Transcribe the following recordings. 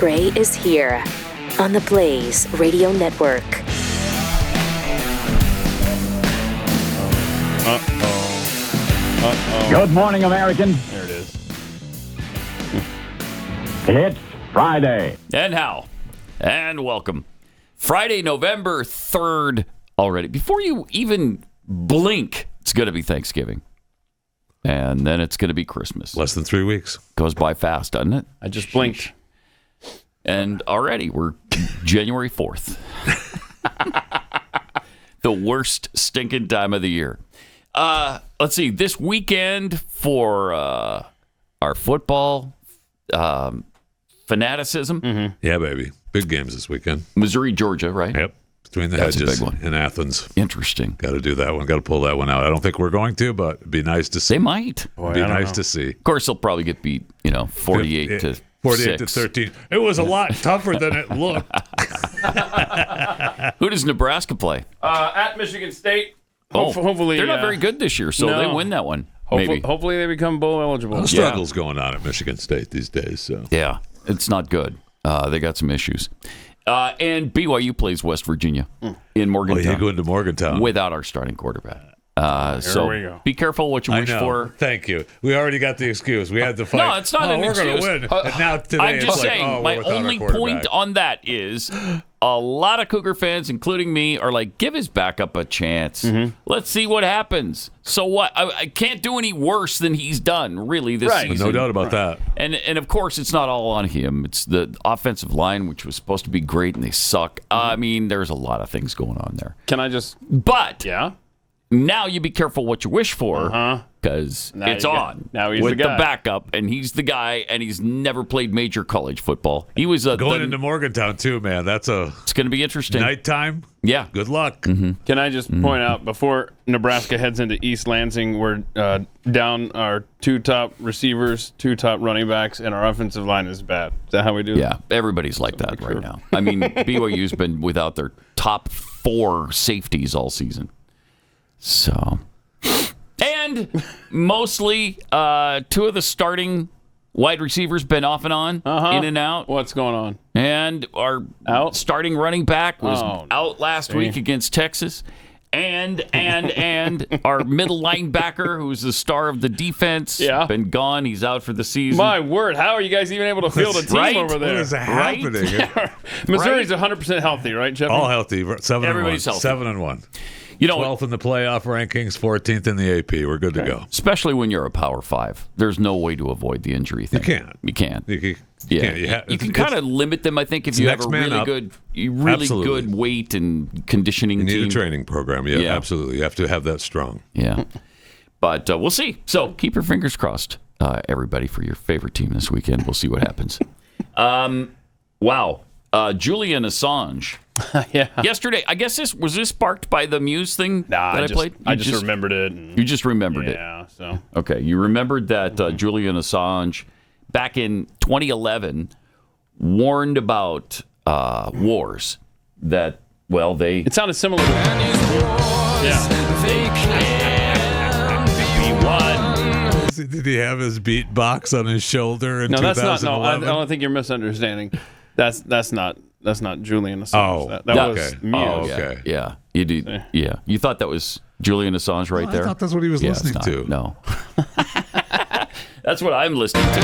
Gray is here on the Blaze Radio Network. Good morning, American. There it is. It's Friday. And how? And welcome. Friday, November 3rd already. Before you even blink, it's going to be Thanksgiving. And then it's going to be Christmas. Less than 3 weeks. Goes by fast, doesn't it? I just blinked. And already we're January 4th. The worst stinking time of the year. Let's see. This weekend for our football fanaticism. Mm-hmm. Yeah, baby. Big games this weekend. Missouri, Georgia, right? Yep. Between the That's hedges a big one. in Athens. Interesting. Got to do that one. Got to pull that one out. I don't think we're going to, but it'd be nice to see. They might. It'd be nice to see. Of course, they'll probably get beat, 48 to 48 6. to 13. It was a lot tougher than it looked. Who does Nebraska play? At Michigan State. Hopefully, they're not very good this year, so they win that one. Maybe. Hopefully they become bowl eligible. The struggle's going on at Michigan State these days. So yeah, it's not good. They got some issues. And BYU plays West Virginia in Morgantown. you go into Morgantown without our starting quarterback. Here we go. Be careful what you wish for. Thank you. We already got the excuse. We had to fight. No, it's not an we're excuse. going to win. And now today I'm just it's saying, my only point on that is a lot of Cougar fans, including me, are like, give his backup a chance. Mm-hmm. Let's see what happens. So what? I can't do any worse than he's done, really, this season. No doubt about that. And of course, it's not all on him. It's the offensive line, which was supposed to be great, and they suck. I mean, there's a lot of things going on there. Can I just... But... Yeah? Now you be careful what you wish for, because it's on. Now he's with the guy. backup, and he's the guy, and he's never played major college football. He was going into Morgantown too, man. It's going to be interesting. Nighttime. Yeah. Good luck. Mm-hmm. Can I just point out, before Nebraska heads into East Lansing, we're down our 2 top receivers, 2 top running backs, and our offensive line is bad. Is that how we do it? Yeah, everybody's like that right now. I mean, BYU's been without their top 4 safeties all season. So, and mostly 2 of the starting wide receivers been off and on, in and out. What's going on? And our starting running back was out last week against Texas. And our middle linebacker, who's the star of the defense, been gone. He's out for the season. My word, how are you guys even able to field a team over there? What is happening? Missouri's 100% healthy, right, Jeff? All healthy. 7-1. Everybody's healthy. 7-1. 12th in the playoff rankings, 14th in the AP. We're good to go. Especially when you're a Power 5. There's no way to avoid the injury thing. You can't. You can kind of limit them, I think, if you have a really good weight and conditioning team. You need team. a training program. Yeah, absolutely. You have to have that strong. Yeah. But we'll see. So keep your fingers crossed, everybody, for your favorite team this weekend. We'll see what happens. Wow. Julian Assange. Yesterday, I guess this sparked by the Muse thing that I played? I just remembered it. You just remembered it. Yeah, so. Okay, you remembered that Julian Assange, back in 2011, warned about wars that, they... It sounded similar to... Did he have his beatbox on his shoulder in 2011? That's not. No, I don't think you're misunderstanding. That's not Julian Assange. That was Muse. Oh, okay. Yeah, you did. Yeah, you thought that was Julian Assange right there? I thought that's what he was listening to. No. That's what I'm listening to.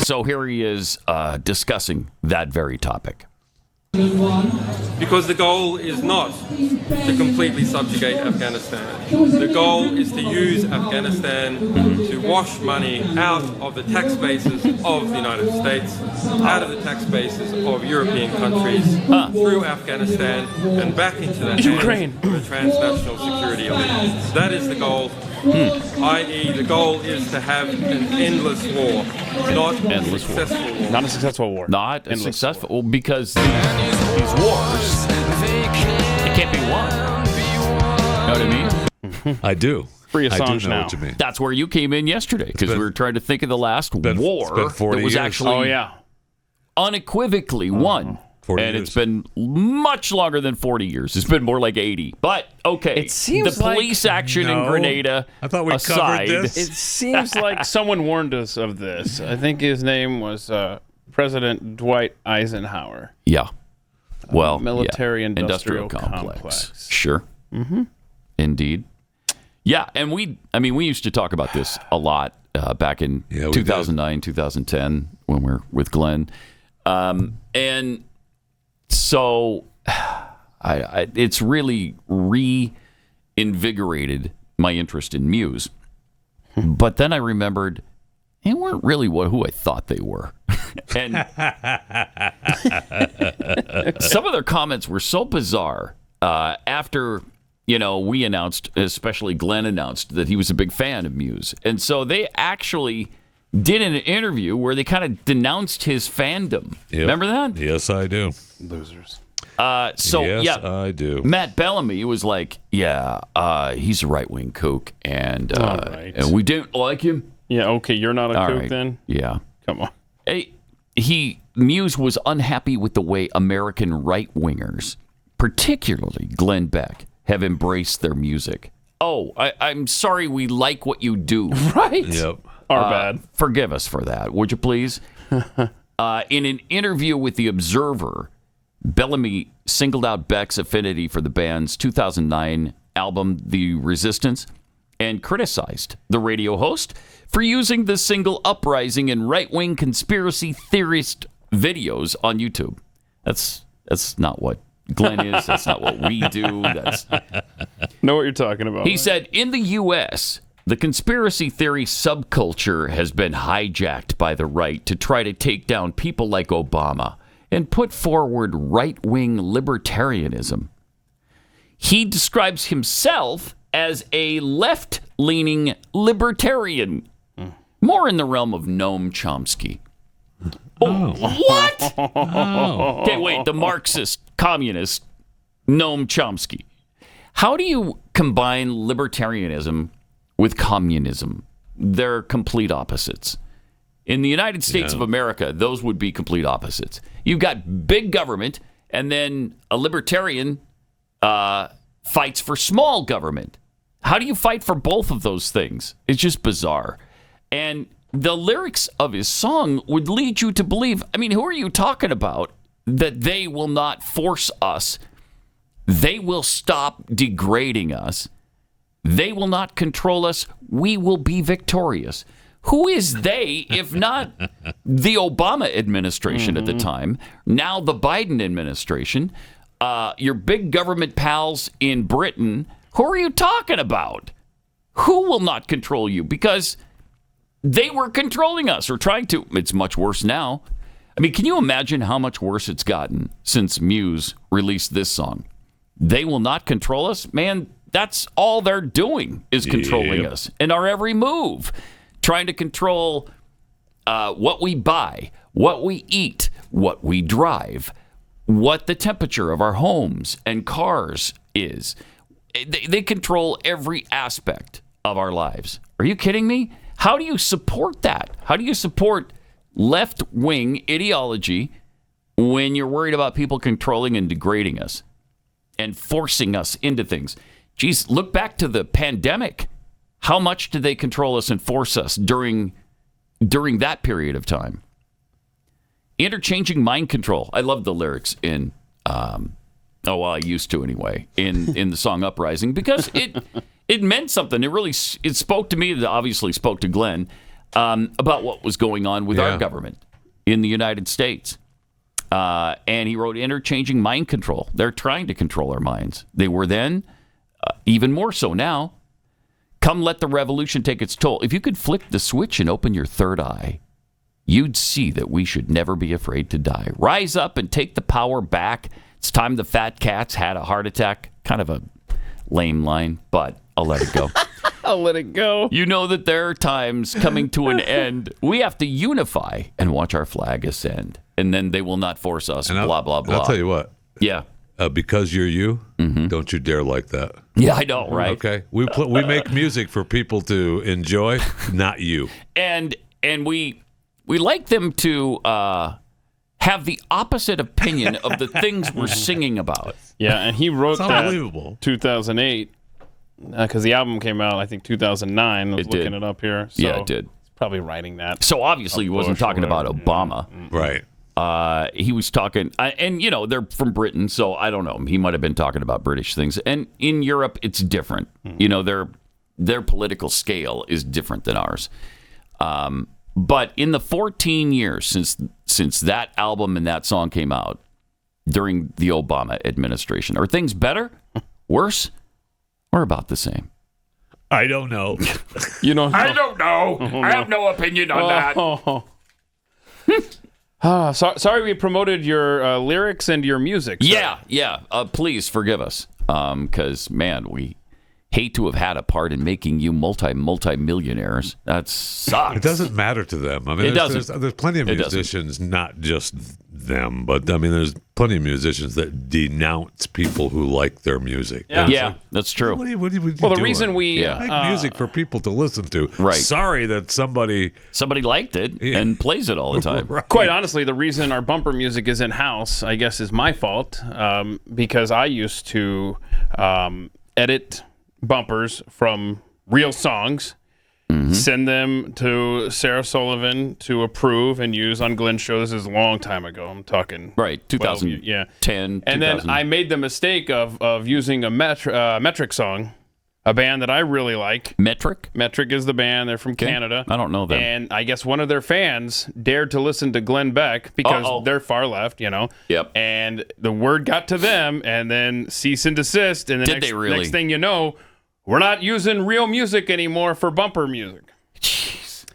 So here he is discussing that very topic. Because the goal is not to completely subjugate Afghanistan. The goal is to use Afghanistan to wash money out of the tax bases of the United States, out of the tax bases of European countries, through Afghanistan and back into the Ukraine hands of the transnational security elite. That is the goal. I.e., the goal is to have an endless war, not a successful war. Not a successful war. Not a successful war, because these wars, they can't be won. Know what I mean? I do. Free Assange I do know now. what you mean. That's where you came in yesterday, because we were trying to think of the last war it's been 40 that was years. actually unequivocally won. 40 and years. It's been much longer than 40 years. It's been more like 80. But, okay, It seems the police action in Grenada I thought we aside, covered this. It seems like someone warned us of this. I think his name was President Dwight Eisenhower. Yeah. Well, Military-industrial complex. Sure. Mm-hmm. Indeed. Yeah, and we used to talk about this a lot back in 2009, 2010 when we were with Glenn. And so it's really reinvigorated my interest in Muse. But then I remembered they weren't really who I thought they were. And some of their comments were so bizarre after, we announced, especially Glenn announced, that he was a big fan of Muse. And so they actually did an interview where they kind of denounced his fandom. Yep. Remember that? Yes, I do. Losers. Yes, I do. Matt Bellamy was like, he's a right-wing kook, and right. and we don't like him. Yeah, okay, you're not a kook right. then? Yeah. Come on. Muse was unhappy with the way American right-wingers, particularly Glenn Beck, have embraced their music. Oh, I'm sorry we like what you do. Right. Yep. Our bad. Forgive us for that, would you please? In an interview with The Observer, Bellamy singled out Beck's affinity for the band's 2009 album, The Resistance, and criticized the radio host for using the single Uprising in right-wing conspiracy theorist videos on YouTube. That's not what Glenn is. That's not what we do. Know what you're talking about. He said, in the U.S., the conspiracy theory subculture has been hijacked by the right to try to take down people like Obama and put forward right-wing libertarianism. He describes himself as a left-leaning libertarian, more in the realm of Noam Chomsky. What? Oh. Okay, wait, the Marxist, communist Noam Chomsky. How do you combine libertarianism with communism? They're complete opposites. In the United States of America, those would be complete opposites. You've got big government, and then a libertarian fights for small government. How do you fight for both of those things? It's just bizarre. And the lyrics of his song would lead you to believe, who are you talking about? That they will not force us. They will stop degrading us. They will not control us. We will be victorious. Who is they, if not the Obama administration at the time, now the Biden administration, your big government pals in Britain? Who are you talking about? Who will not control you? Because they were controlling us or trying to. It's much worse now. Can you imagine how much worse it's gotten since Muse released this song? They will not control us? Man, that's all they're doing is controlling us in our every move. Trying to control what we buy, what we eat, what we drive, what the temperature of our homes and cars is. They control every aspect of our lives. Are you kidding me? How do you support that? How do you support left-wing ideology when you're worried about people controlling and degrading us and forcing us into things? Geez, look back to the pandemic. How much did they control us and force us during that period of time? Interchanging mind control. I love the lyrics in, I used to anyway, in the song Uprising, because it meant something. It spoke to me. It obviously spoke to Glenn about what was going on with our government in the United States. And he wrote interchanging mind control. They're trying to control our minds. They were then, even more so now. Come let the revolution take its toll. If you could flick the switch and open your third eye, you'd see that we should never be afraid to die. Rise up and take the power back. It's time the fat cats had a heart attack. Kind of a lame line, but I'll let it go. I'll let it go. You know that there are times coming to an end. We have to unify and watch our flag ascend. And then they will not force us, and blah, blah, blah. I'll tell you what. Yeah. Because you're you, don't you dare like that. Yeah, I know, right? Okay. We make music for people to enjoy, not you. And we like them to have the opposite opinion of the things we're singing about. Yeah, and he wrote It's that unbelievable. 2008 because the album came out, I think, 2009. I was looking it up here. So yeah, it did. He's probably writing that. So obviously he wasn't talking about Obama. Right. He was talking, and they're from Britain, so I don't know. He might have been talking about British things. And in Europe, it's different. Their political scale is different than ours. But in the 14 years since that album and that song came out during the Obama administration, are things better, worse, or about the same? I don't know. I don't know. I have no opinion on that. Sorry we promoted your lyrics and your music. Sir. Yeah. Please forgive us, because man, we hate to have had a part in making you multi-millionaires. That sucks. It doesn't matter to them. I mean, It doesn't. There's plenty of musicians, not just them, but I mean, there's plenty of musicians that denounce people who like their music. Yeah, that's true. What are you Well, the doing? reason we make music for people to listen to. Right. Sorry that somebody liked it and plays it all the time. Right. Quite honestly, the reason our bumper music is in-house, I guess, is my fault, because I used to edit bumpers from real songs, send them to Sarah Sullivan to approve and use on Glenn's show. This is a long time ago. I'm talking 2010. And then I made the mistake of using a metric song, a band that I really like. Metric? Metric is the band. They're from Canada. I don't know them. And I guess one of their fans dared to listen to Glenn Beck because they're far left, Yep. And the word got to them, and then cease and desist. And the next thing you know, we're not using real music anymore for bumper music. Jeez.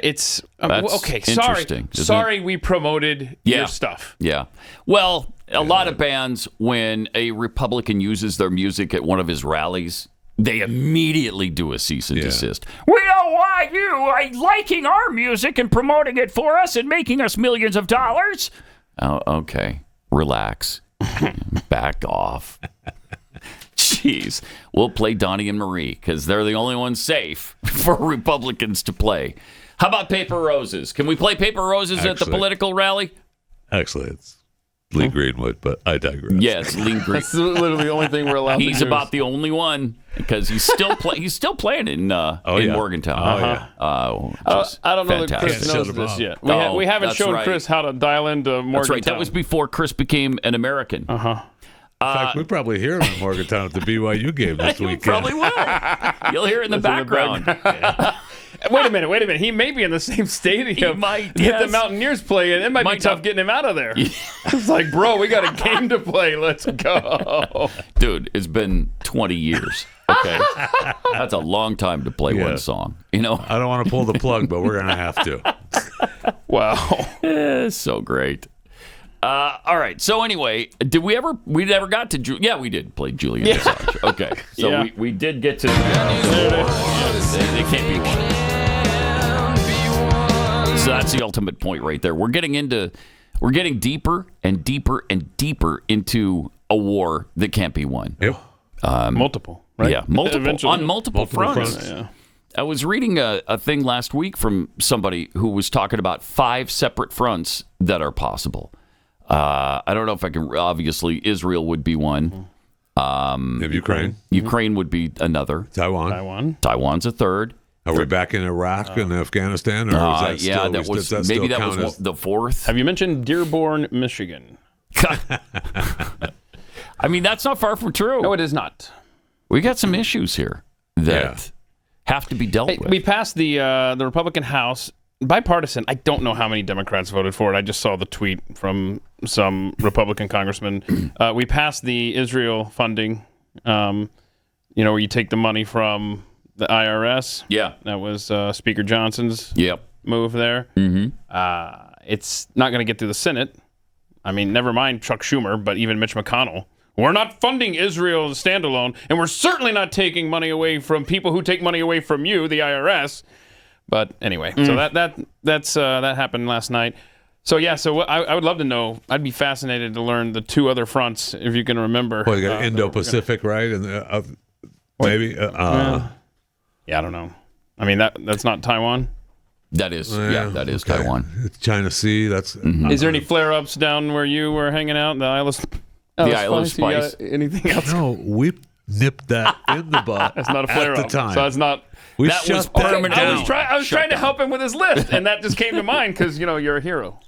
It's That's okay. interesting, Sorry, we promoted your stuff. Yeah. Well, a lot of bands, when a Republican uses their music at one of his rallies, they immediately do a cease and desist. We don't want you liking our music and promoting it for us and making us millions of dollars. Oh, okay. Relax. Back off. Jeez. We'll play Donnie and Marie because they're the only ones safe for Republicans to play. How about Paper Roses? Can we play Paper Roses at the political rally? Actually, it's Lee Greenwood, but I digress. Yes, Lee Greenwood. That's literally the only thing we're allowed to use. He's about the only one because he's still playing in Morgantown. I don't know that Chris knows this yet. We haven't shown Chris how to dial into Morgantown. That's right. That was before Chris became an American. In fact, we probably hear him in Morgantown at the BYU game this weekend. Probably will. You'll hear it in the background. Wait a minute. He may be in the same stadium that the Mountaineers play in. It might be tough getting him out of there. It's like, bro, we got a game to play. Let's go. Dude, it's been 20 years. Okay. That's a long time to play one song. I don't want to pull the plug, but we're going to have to. Wow. So great. All right. So anyway, we never got to we did play Julian Assange. Okay. So we did get to they can't be one. So that's the ultimate point right there. We're getting deeper and deeper and deeper into a war that can't be won. Yep. Multiple, right? Yeah, multiple on multiple fronts. Yeah. I was reading a thing last week from somebody who was talking about 5 separate fronts that are possible. I don't know if I can. Obviously, Israel would be one. Ukraine. Ukraine would be another. Taiwan's a third. Are we back in Iraq and Afghanistan? Or is that was the fourth. Have you mentioned Dearborn, Michigan? I mean, that's not far from true. No, it is not. We got some issues here that have to be dealt with. We passed the Republican House. Bipartisan. I don't know how many Democrats voted for it. I just saw the tweet from some Republican congressman. We passed the Israel funding, where you take the money from the IRS. Yeah. That was Speaker Johnson's move there. Mm-hmm. It's not going to get through the Senate. I mean, never mind Chuck Schumer, but even Mitch McConnell. We're not funding Israel standalone, and we're certainly not taking money away from people who take money away from you, the IRS. But anyway, so that happened last night. So I would love to know. I'd be fascinated to learn the 2 other fronts, if you can remember. Well, you got Indo-Pacific, right? And maybe. Yeah, I don't know. I mean, that's not Taiwan. That is, that is Taiwan. China Sea. That's. Is there any flare-ups down where you were hanging out in the Isle of Isle of Spice? Anything else? No, we nipped that in the butt. That's not a flare-up. At the time. So it's not. We that was shut that permanent. down. I was trying to help him with his list, and that just came to mind because you're a hero.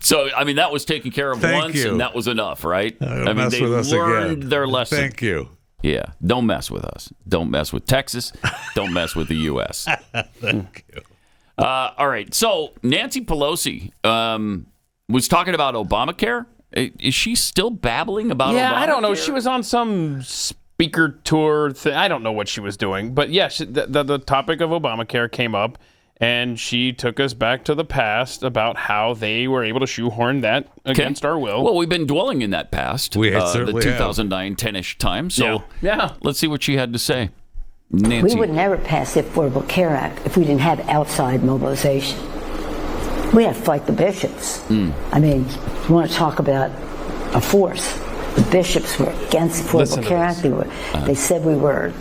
So, I mean, that was taken care of Thank once, you. and that was enough, right? Don't I mean, mess they with us learned again. their lesson. Thank you. Yeah, don't mess with us. Don't mess with Texas. Don't mess with the U.S. Thank you. All right, so Nancy Pelosi was talking about Obamacare. Is she still babbling about Obamacare? I don't know. She was on some speaker tour thing. I don't know what she was doing. But yes, the topic of Obamacare came up, and she took us back to the past about how they were able to shoehorn that against our will. Well, we've been dwelling in that past. We the certainly 2009, 10-ish time. So Yeah. let's see what she had to say. Nancy. We would never pass the Affordable Care Act if we didn't have outside mobilization. We had to fight the bishops. I mean, you want to talk about a force. The bishops were against the Affordable Care Act. They said we were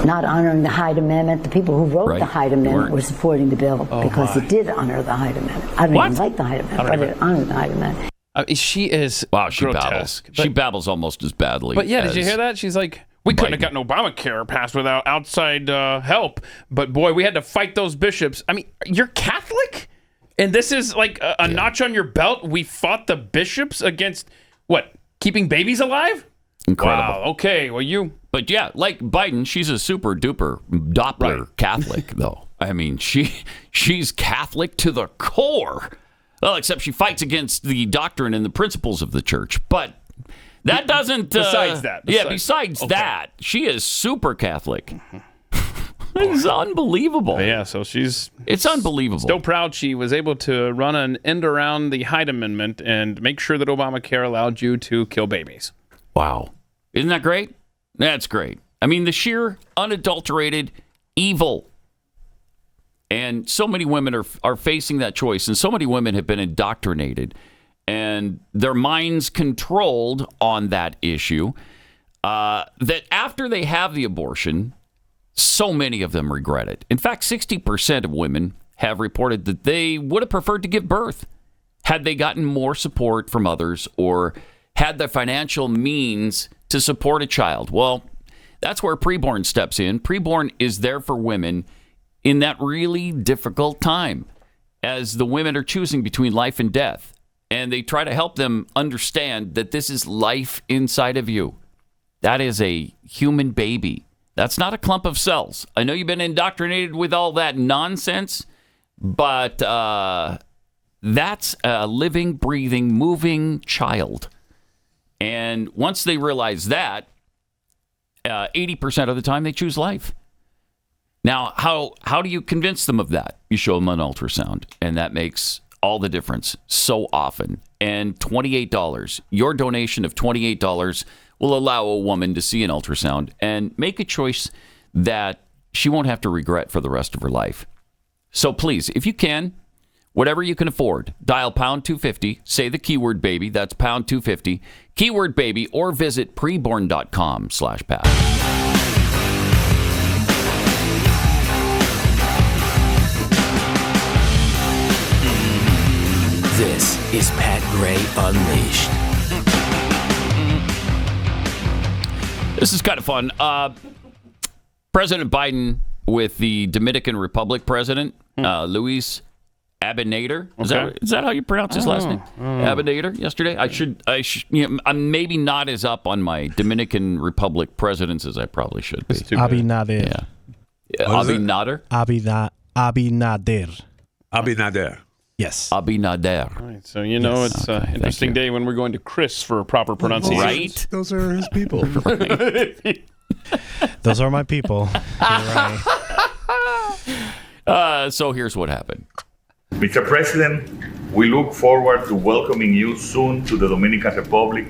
not honoring the Hyde Amendment. The people who wrote the Hyde Amendment were supporting the bill because it did honor the Hyde Amendment. I don't even like the Hyde Amendment, but it honored the Hyde Amendment. She is she grotesque. babbles. She babbles almost as badly. But did you hear that? She's like, we couldn't have gotten Obamacare passed without outside help. But boy, we had to fight those bishops. I mean, you're Catholic? And this is like a notch on your belt? We fought the bishops against, what, keeping babies alive? Incredible. Wow, okay, well But yeah, like Biden, she's a super duper Doppler Catholic, though. I mean, she's Catholic to the core. Well, except she fights against the doctrine and the principles of the church. But that doesn't... Besides that, she is super Catholic. It's unbelievable. Yeah, so It's unbelievable. Still proud she was able to run an end around the Hyde Amendment and make sure that Obamacare allowed you to kill babies. Wow. Isn't that great? That's great. I mean, the sheer unadulterated evil. And so many women are facing that choice, and so many women have been indoctrinated and their minds controlled on that issue, that after they have the abortion, so many of them regret it. In fact, 60% of women have reported that they would have preferred to give birth had they gotten more support from others or had the financial means to support a child. Well, that's where preborn steps in. Preborn is there for women in that really difficult time as the women are choosing between life and death. And they try to help them understand that this is life inside of you. That is a human baby. That's not a clump of cells. I know you've been indoctrinated with all that nonsense, but that's a living, breathing, moving child. And once they realize that, 80% of the time they choose life. Now, how do you convince them of that? You show them an ultrasound, and that makes all the difference so often. And $28, your donation of $28 will allow a woman to see an ultrasound and make a choice that she won't have to regret for the rest of her life. So please, if you can, whatever you can afford, dial pound 250, say the keyword baby, that's pound 250, keyword baby, or visit preborn.com/Pat. This is Pat Gray Unleashed. This is kind of fun. President Biden with the Dominican Republic president, Luis Abinader. Is that how you pronounce his last name? Abinader. Yesterday, I'm maybe not as up on my Dominican Republic presidents as I probably should be. Abinader. Yeah. Abinader. Abinader. Yes. Abinader. All right, so it's an interesting day when we're going to Chris for proper pronunciation. Right? Those are his people. Those are my people. You're right. So here's what happened. Mr. President, we look forward to welcoming you soon to the Dominican Republic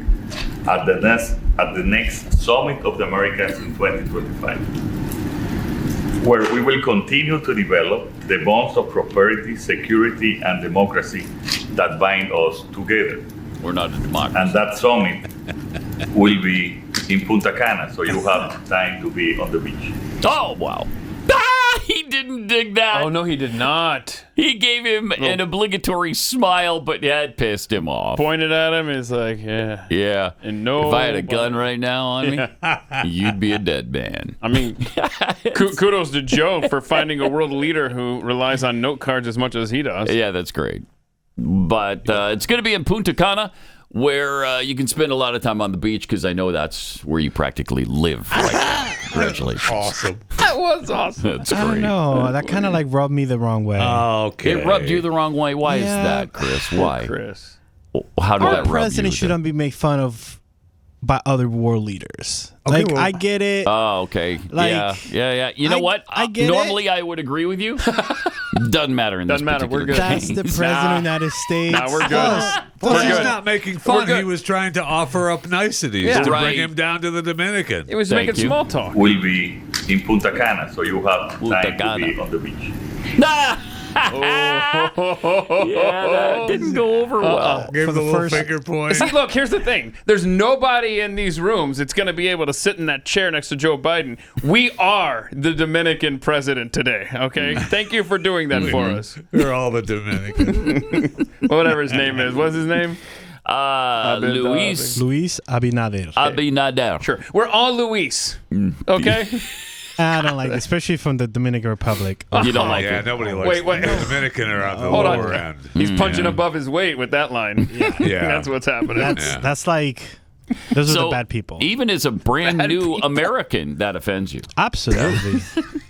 at the next Summit of the Americas in 2025, where we will continue to develop the bonds of prosperity, security, and democracy that bind us together. We're not a democracy. And that summit will be in Punta Cana, so you have time to be on the beach. Oh, wow. He didn't dig that. Oh, no, he did not. He gave him an obligatory smile, but it pissed him off. Pointed at him. He's like, yeah. Yeah. And no. If I had a gun right now on me, you'd be a dead man. I mean, kudos to Joe for finding a world leader who relies on note cards as much as he does. Yeah, that's great. But it's going to be in Punta Cana, where you can spend a lot of time on the beach, because I know that's where you practically live right now. Congratulations. Awesome. That was awesome. That's I don't great. know. That kind of like rubbed me the wrong way. Okay. It rubbed you the wrong way. Why is Yeah. that, Chris? Why? Chris. How did Our that rub you? president shouldn't be made fun of by other world leaders. Okay, Like, well- I get it. Oh, okay. Like, yeah. You know what? I get Normally, I would agree with you. Doesn't matter in Doesn't this matter. particular We're good. That's case. the president of the United States. Nah, we're good. Plus, We're he's good. not making fun. good. He was trying to offer up niceties Yeah. to Right. bring him down to the Dominican. It was Thank making you. small talk. Will be in Punta Cana, so you have Punta time to Cana. be on the beach. Yeah, that didn't go over well. Give For the the little first- finger point. See, look, here's the thing. There's nobody in these rooms that's going to be able to sit in that chair next to Joe Biden. We are the Dominican president today, okay? Thank you for doing that for us. We're all the Dominicans. Whatever his name is. What's his name? Luis Luis Abinader. Abinader. Sure. We're all Luis, okay? I don't like it, especially from the Dominican Republic. You don't like Yeah, it. nobody likes Wait. the Dominican are on the Hold on. lower end. He's punching above his weight with that line. Yeah. That's what's happening. That's like, those are So the bad people. even as a brand new American, that offends you. Absolutely.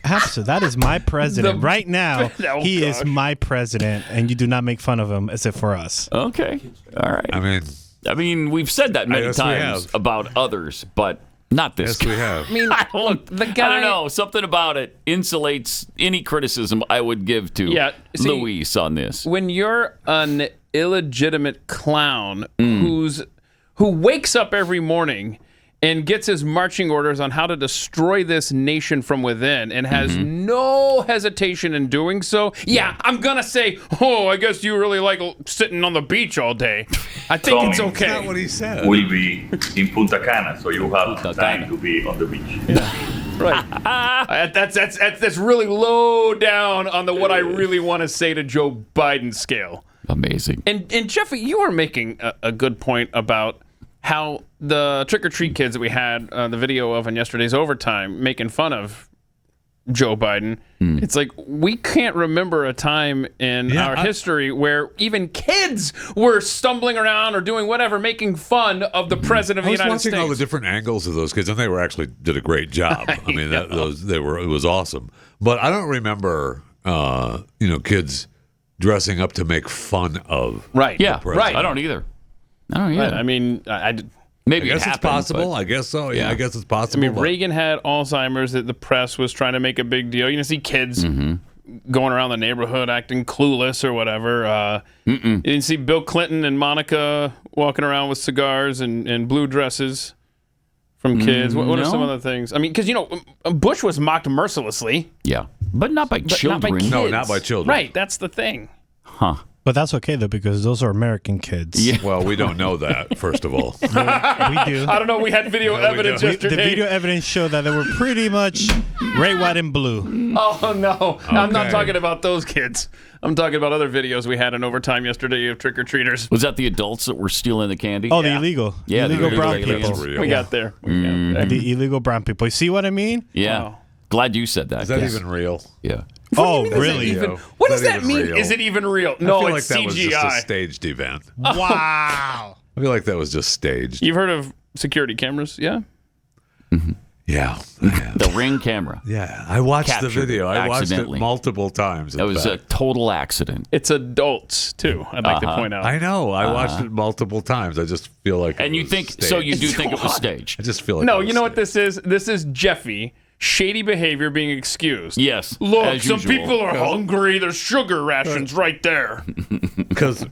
Absolutely. That is my president. Right now, Oh, he is gosh. my president, and you do not make fun of him except for us. Okay. All right. I mean, we've said that many Yes, we times have. about others, but not this yes, guy. we have. I mean, look, the guy. I don't know. Something about it insulates any criticism I would give to Yeah, see- Luis on this. When you're an illegitimate clown who wakes up every morning and gets his marching orders on how to destroy this nation from within and has no hesitation in doing so, I'm gonna say, oh, I guess you really like sitting on the beach all day. I think it's Tommy, okay. That's not what he said. Will be in Punta Cana, so you have Punta time Cana. to be on the beach. Right. That's really low down on the what I really want to say to Joe Biden scale. Amazing. And Jeffy, you were making a good point about how the trick-or-treat kids that we had the video of in yesterday's overtime making fun of Joe Biden. It's like we can't remember a time in our history where even kids were stumbling around or doing whatever, making fun of the president of I the was United watching States. all the different angles of those kids, and they were actually did a great job. I mean, it was awesome. But I don't remember, kids dressing up to make fun of. Right. Yeah, president. right. I don't either. I mean, Maybe I guess it it's happened, possible. but- I guess so. Yeah, Yeah. I guess it's possible. I mean, but- Reagan had Alzheimer's that the press was trying to make a big deal. You know, see kids going around the neighborhood acting clueless or whatever. You didn't see Bill Clinton and Monica walking around with cigars and blue dresses from kids. What are some no. other things? I mean, because, Bush was mocked mercilessly. Yeah, but not by But children. not by kids. No, not by children. Right, that's the thing. Huh. But that's okay, though, because those are American kids. Yeah. Well, we don't know that. First of all, We do. I don't know. We had video evidence don't. The yesterday. video evidence showed that they were pretty much red, white, and blue. Oh, no. I'm not Okay. talking about those kids. I'm talking about other videos we had in overtime yesterday of trick-or-treaters. Was that the adults that were stealing the candy? Oh, the illegal. Yeah, the illegal illegal brown aliens. people. real. We got there. We got there. The illegal brown people. You see what I mean? Yeah. Wow. Glad you said that. is that Chris. even real? Yeah. Oh, Is that really? even- Yeah. what Is does that that even mean? real? Is it even real? I No, feel like it's that was just a CGI. staged event. Wow. I feel like that was just staged. You've heard of security cameras? Yeah. Yeah. The Ring camera. Yeah, I watched the Captured video. I watched it accidentally. multiple times. in That was a fact. total accident. It's adults, too, I'd like to point out. I know. I watched it multiple times. I just feel like. And it you was think staged. so? You do think it was staged? I just feel like. No, it was you know what staged. this is? This is Jeffy. Shady behavior being excused. Yes. Look, as some usual. people are hungry. There's sugar rations right there. Because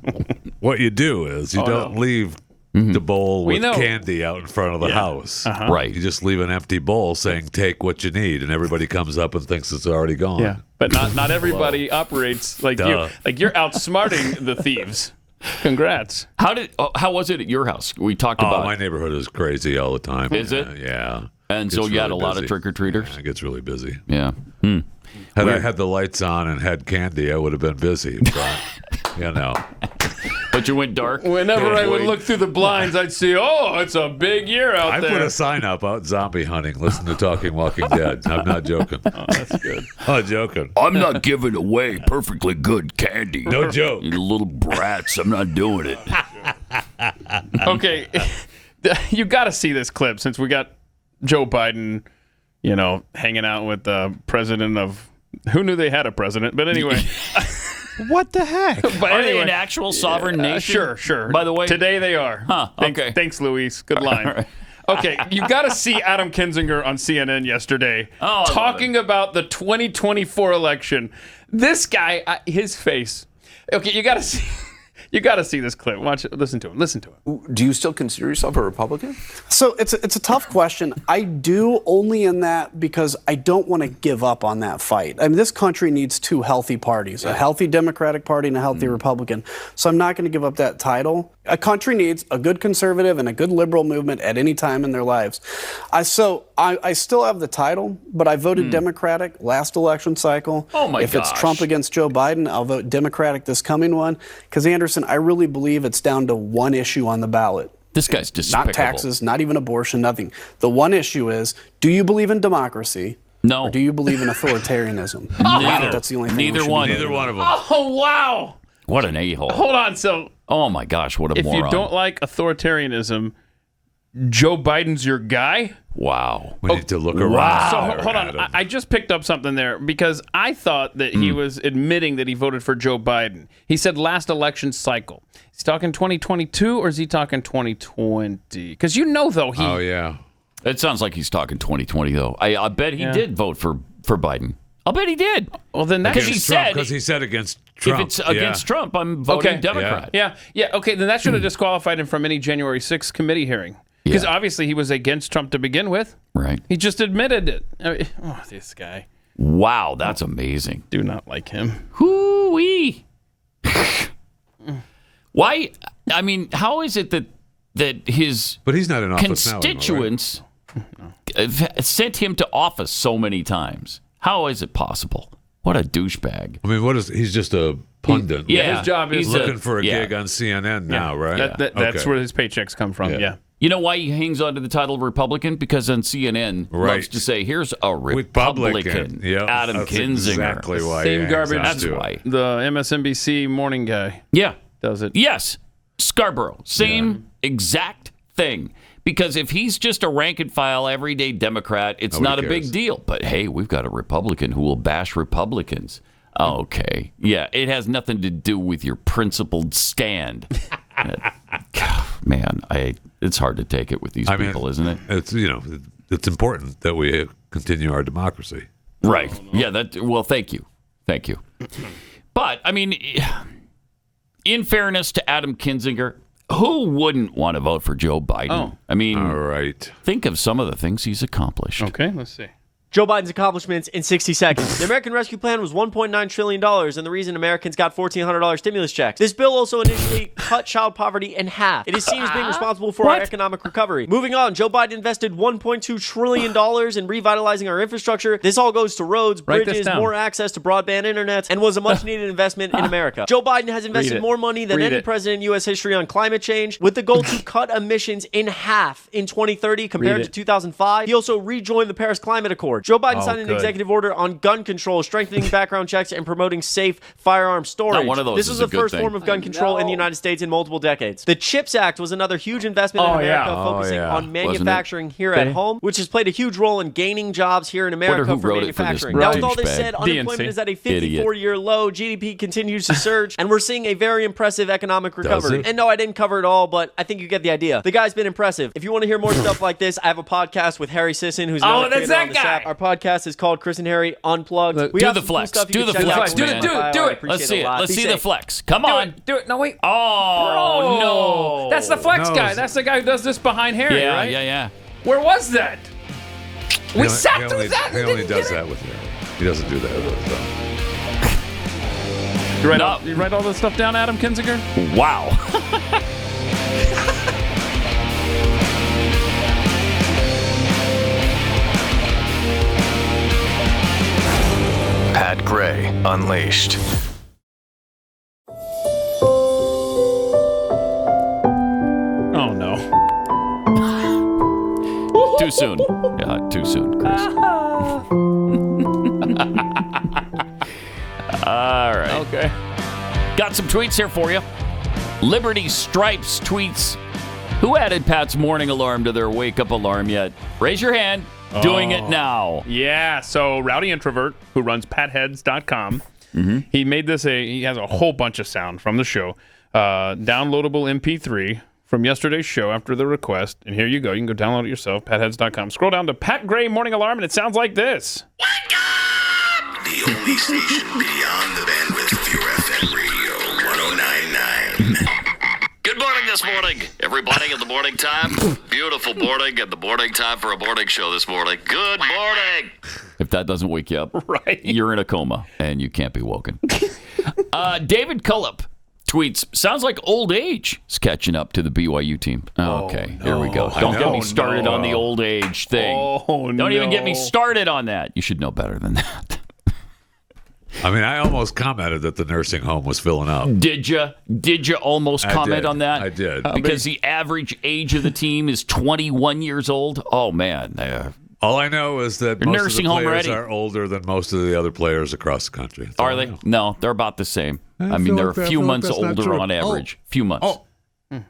what you do is you don't no. leave the bowl We with know. candy out in front of the house. Right. You just leave an empty bowl saying, take what you need, and everybody comes up and thinks it's already gone. Yeah, but not everybody operates like you. Duh. Like you're outsmarting the thieves. Congrats. How was it at your house? We talked Oh, about my neighborhood is crazy all the time. Is it? Yeah. And Gets so you had really a lot of busy. trick-or-treaters? Yeah, it gets really busy. Yeah. Had I had the lights on and had candy, I would have been busy. But, you know. But you went dark? Whenever I would look through the blinds, I'd see, it's a big year out there. I put a sign up out zombie hunting. Listen to Talking Walking Dead. I'm not joking. Oh, that's good. I'm joking. I'm not giving away perfectly good candy. No joke. You little brats. I'm not doing it. Okay. You got to see this clip since we got Joe Biden, hanging out with the president of... Who knew they had a president? But anyway... What the heck? But Are they an actual sovereign nation? Sure. By the way, today they are. Huh, okay. Thanks, Luis. Good line. Right. Okay, you got to see Adam Kinzinger on CNN yesterday talking about the 2024 election. This guy, his face. Okay, you got to see. You got to see this clip. Watch it. Listen to him. Listen to it. Do you still consider yourself a Republican? So it's a tough question. I do, only in that because I don't want to give up on that fight. I mean, this country needs two healthy parties, a healthy Democratic Party and a healthy Republican. So I'm not going to give up that title. A country needs a good conservative and a good liberal movement at any time in their lives. I still have the title, but I voted Democratic last election cycle. Oh my gosh. If it's Trump against Joe Biden, I'll vote Democratic this coming one. Because, Anderson, I really believe it's down to one issue on the ballot. This guy's despicable. Not taxes, not even abortion, nothing. The one issue is, do you believe in democracy? No. Or do you believe in authoritarianism? Neither. That's the only thing. Neither one. Neither one of them. Oh, wow. What an a-hole. Hold on. So, oh my gosh, what a if moron. you don't like authoritarianism, Joe Biden's your guy? Wow. We need to look around. Wow. So hold on. I just picked up something there because I thought that he was admitting that he voted for Joe Biden. He said last election cycle. He's talking 2022 or is he talking 2020? Because though, he... Oh, yeah. It sounds like he's talking 2020, though. I bet he did vote for Biden. I'll bet he did. Well, then that's... Because he said against Trump. If it's against Trump, I'm voting Democrat. Yeah. Okay, then that should have disqualified him from any January 6th committee hearing. Because obviously he was against Trump to begin with. Right. He just admitted it. I mean, this guy. Wow, that's amazing. Do not like him. Hoo-wee. Why? I mean, how is it that his but he's not in office constituents sent him to office so many times? How is it possible? What a douchebag. I mean, he's just a pundit. His job is he's looking for a gig on CNN now, right? That's where his paychecks come from, You know why he hangs on to the title Republican? Because on CNN loves to say, here's a Republican, Adam Kinzinger. Exactly why. Same garbage. That's why. The MSNBC morning guy does it. Yes. Scarborough. Same exact thing. Because if he's just a rank and file everyday Democrat, it's not a big deal. But hey, we've got a Republican who will bash Republicans. Okay. Yeah, it has nothing to do with your principled stand. Man, it's hard to take it with these people, isn't it? It's important that we continue our democracy. Right. Yeah, well, thank you. Thank you. But, I mean, in fairness to Adam Kinzinger, who wouldn't want to vote for Joe Biden? Oh. I mean, all right. Think of some of the things he's accomplished. Okay, let's see. Joe Biden's accomplishments in 60 seconds. The American Rescue Plan was $1.9 trillion, and the reason Americans got $1,400 stimulus checks. This bill also initially cut child poverty in half. It is seen as being responsible for our economic recovery. Moving on, Joe Biden invested $1.2 trillion in revitalizing our infrastructure. This all goes to roads, bridges, more access to broadband internet, and was a much-needed investment in America. Joe Biden has invested more money than any president in U.S. history on climate change, with the goal to cut emissions in half in 2030 compared to 2005. He also rejoined the Paris Climate Accord. Joe Biden signed an executive order on gun control, strengthening background checks and promoting safe firearm storage. This was the first form of gun control in the United States in multiple decades. The CHIPS Act was another huge investment in America, focusing on manufacturing here at home, which has played a huge role in gaining jobs here in America for manufacturing. Now, with all this said, unemployment is at a 54-year low, GDP continues to surge, and we're seeing a very impressive economic recovery. And no, I didn't cover it all, but I think you get the idea. The guy's been impressive. If you want to hear more stuff like this, I have a podcast with Harry Sisson, who's another creator on this app. Our podcast is called Chris and Harry Unplugged. Do the flex. Do the flex. Do it. Let's see it. Let's see the flex. Come on. Do it. No, wait. Oh, no. That's the flex guy. That's the guy who does this behind Harry, right? Yeah. Where was that? We sat through that. He only does that with Harry. He doesn't do that with us. You write all this stuff down, Adam Kinzinger? Wow. Pat Gray Unleashed. Oh, no. Too soon. Yeah, too soon, Chris. All right. Okay. Got some tweets here for you. Liberty Stripes tweets, who added Pat's morning alarm to their wake-up alarm yet? Raise your hand. Doing it now. Yeah, so Rowdy Introvert, who runs patheads.com, he made this he has a whole bunch of sound from the show. Downloadable MP3 from yesterday's show after the request. And here you go. You can go download it yourself, patheads.com. Scroll down to Pat Gray Morning Alarm, and it sounds like this. Wake up! The only station beyond the bandwidth of your FM radio, 109.9. Good morning this morning, everybody in the morning time. Beautiful morning and the morning time for a morning show this morning. Good morning. If that doesn't wake you up, right, you're in a coma and you can't be woken. David Cullup tweets, sounds like old age is catching up to the BYU team. Okay, here we go. Don't get me started on the old age thing. Don't even get me started on that. You should know better than that. I mean, I almost commented that the nursing home was filling up. Did you almost comment on that? I did. Because the average age of the team is 21 years old. Oh, man. All I know is that most nursing of the home players ready. are older than most of the other players across the country. Are they? No, they're about the same. I mean, they're a few months older on average. Few months.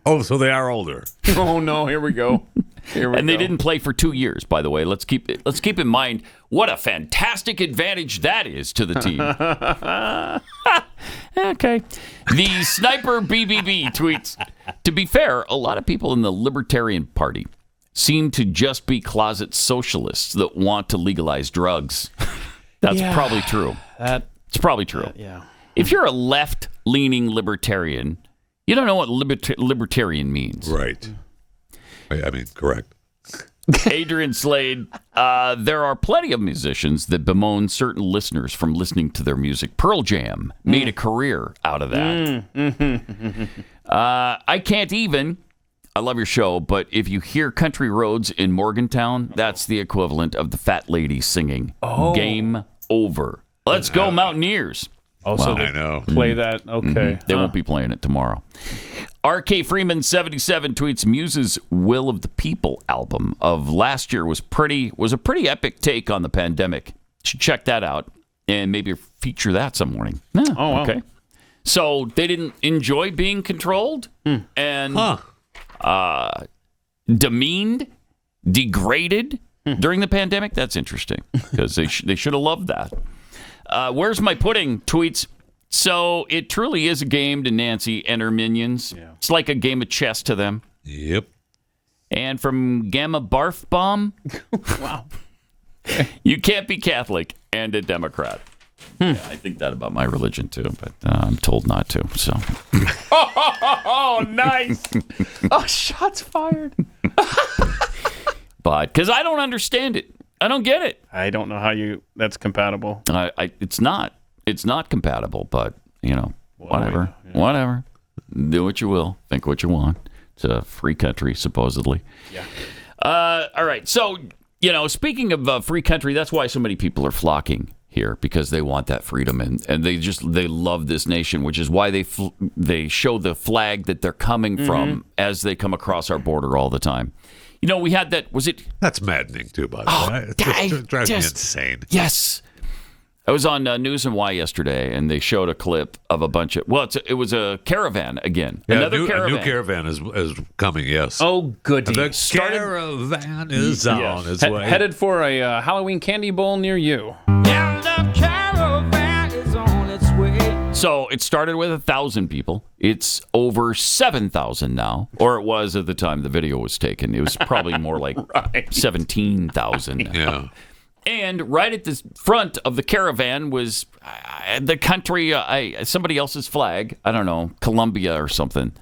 Oh, so they are older. Oh, no, here we go. And they didn't play for 2 years, by the way. Let's keep in mind what a fantastic advantage that is to the team. Okay. The Sniper BBB tweets, to be fair, a lot of people in the Libertarian Party seem to just be closet socialists that want to legalize drugs. That's probably true. It's probably true. Yeah. If you're a left-leaning libertarian, you don't know what libertarian means. Right. I mean, correct. Adrian Slade, there are plenty of musicians that bemoan certain listeners from listening to their music. Pearl Jam made a career out of that. I can't even. I love your show, but if you hear Country Roads in Morgantown, that's the equivalent of the fat lady singing. Game over. Let's go, Mountaineers. Oh, so I know. Play that. Okay. They won't be playing it tomorrow. R.K. Freeman 77 tweets, Muse's Will of the People album of last year was a pretty epic take on the pandemic. Should check that out and maybe feature that some morning. Yeah, wow. Okay. So they didn't enjoy being controlled and demeaned, degraded during the pandemic. That's interesting because they should have loved that. Where's My Pudding tweets, so it truly is a game to Nancy and her minions. Yeah. It's like a game of chess to them. Yep. And from Gamma Barf Bomb, wow, you can't be Catholic and a Democrat. Yeah, I think that about my religion too, but I'm told not to. So. Oh, nice. Oh, shots fired. But because I don't understand it. I don't get it. I don't know how that's compatible. It's not. It's not compatible, but, whatever. Yeah. Whatever. Do what you will. Think what you want. It's a free country, supposedly. Yeah. All right. So, speaking of free country, that's why so many people are flocking here, because they want that freedom, and they love this nation, which is why they show the flag that they're coming from as they come across our border all the time. We had that. That's maddening too, by the way. It drives me insane. Yes. I was on News and Why yesterday, and they showed a clip of a bunch of. Well, it was a caravan again. Yeah, Another caravan. A new caravan is coming. Yes. Oh, goody. The caravan is on its way. Headed for a Halloween candy bowl near you. So it started with 1,000 people. It's over 7,000 now, or it was at the time the video was taken. It was probably more like 17,000. Yeah. And right at the front of the caravan was the country, somebody else's flag. I don't know, Colombia or something.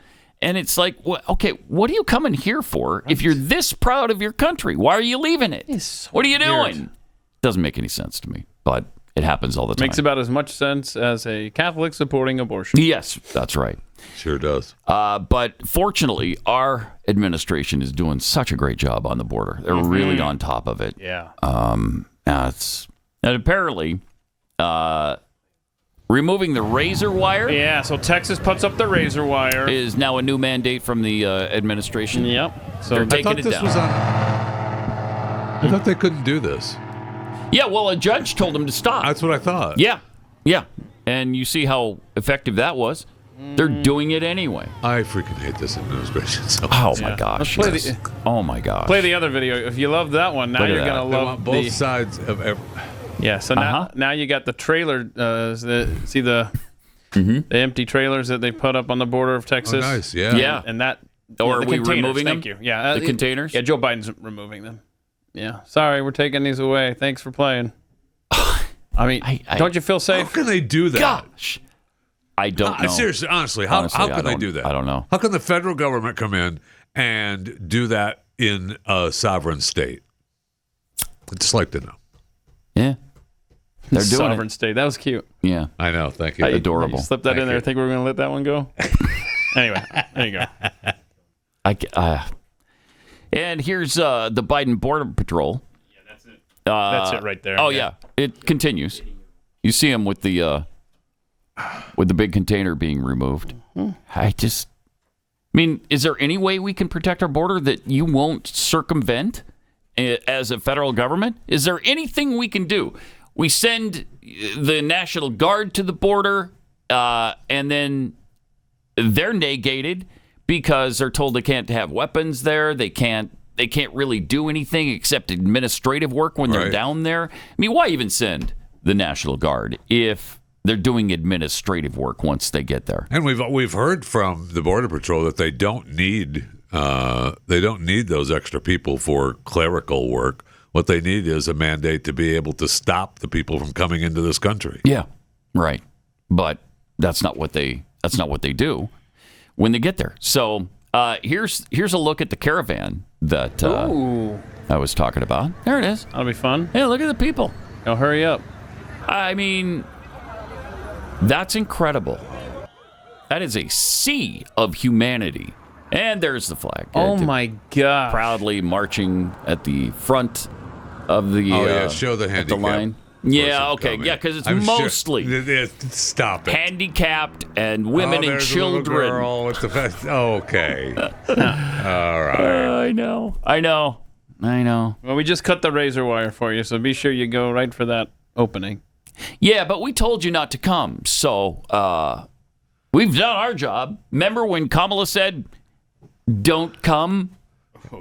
And it's like, okay, what are you coming here for if you're this proud of your country? Why are you leaving it? What are you doing? Doesn't make any sense to me, but it happens all the time. Makes about as much sense as a Catholic supporting abortion. Yes, that's right. Sure does. But fortunately, our administration is doing such a great job on the border. They're really on top of it. Yeah. And apparently, Removing the razor wire. Yeah, so Texas puts up the razor wire. Is now a new mandate from the administration. Yep. So they're taking it down. I thought they couldn't do this. Yeah, well, a judge told them to stop. That's what I thought. Yeah. And you see how effective that was. They're doing it anyway. I freaking hate this administration so much. Oh, my gosh. Let's Oh, my gosh. Play the other video. If you love that one, now you're going to love both sides of every... Yeah, so now you got the trailer. See the empty trailers that they put up on the border of Texas? Oh, nice, yeah. And that... Or the are we containers, removing thank them? you. Yeah, the containers? Yeah, Joe Biden's removing them. Yeah. Sorry, we're taking these away. Thanks for playing. I mean, don't you feel safe? How can they do that? Gosh. I don't know. Seriously, honestly, how can they do that? I don't know. How can the federal government come in and do that in a sovereign state? I'd just like to know. Yeah. They're doing Sovereign state. That was cute. Yeah. I know. Thank you. Adorable. You slipped that in there. I think we were going to let that one go. Anyway, there you go. And here's the Biden Border Patrol. Yeah, that's it. That's it right there. Oh, yeah. It continues. You see him with the big container being removed. I mean, is there any way we can protect our border that you won't circumvent as a federal government? Is there anything we can do? We send the National Guard to the border, and then they're negated because they're told they can't have weapons there. They can't really do anything except administrative work when they're down there. I mean, why even send the National Guard if they're doing administrative work once they get there? And we've heard from the Border Patrol that they don't need those extra people for clerical work. What they need is a mandate to be able to stop the people from coming into this country. Yeah, right. But that's not what they do when they get there. So here's a look at the caravan that I was talking about. There it is. That'll be fun. Hey, look at the people. Oh, hurry up. I mean, that's incredible. That is a sea of humanity. And there's the flag. Oh, my God. Proudly marching at the front of the show the handicap. the line. Yeah, okay. Coming. Yeah, because it's I'm mostly stop it. handicapped and women and there's children. A little girl with the okay. All right. I know. Well, we just cut the razor wire for you, so be sure you go right for that opening. Yeah, but we told you not to come, so we've done our job. Remember when Kamala said, don't come?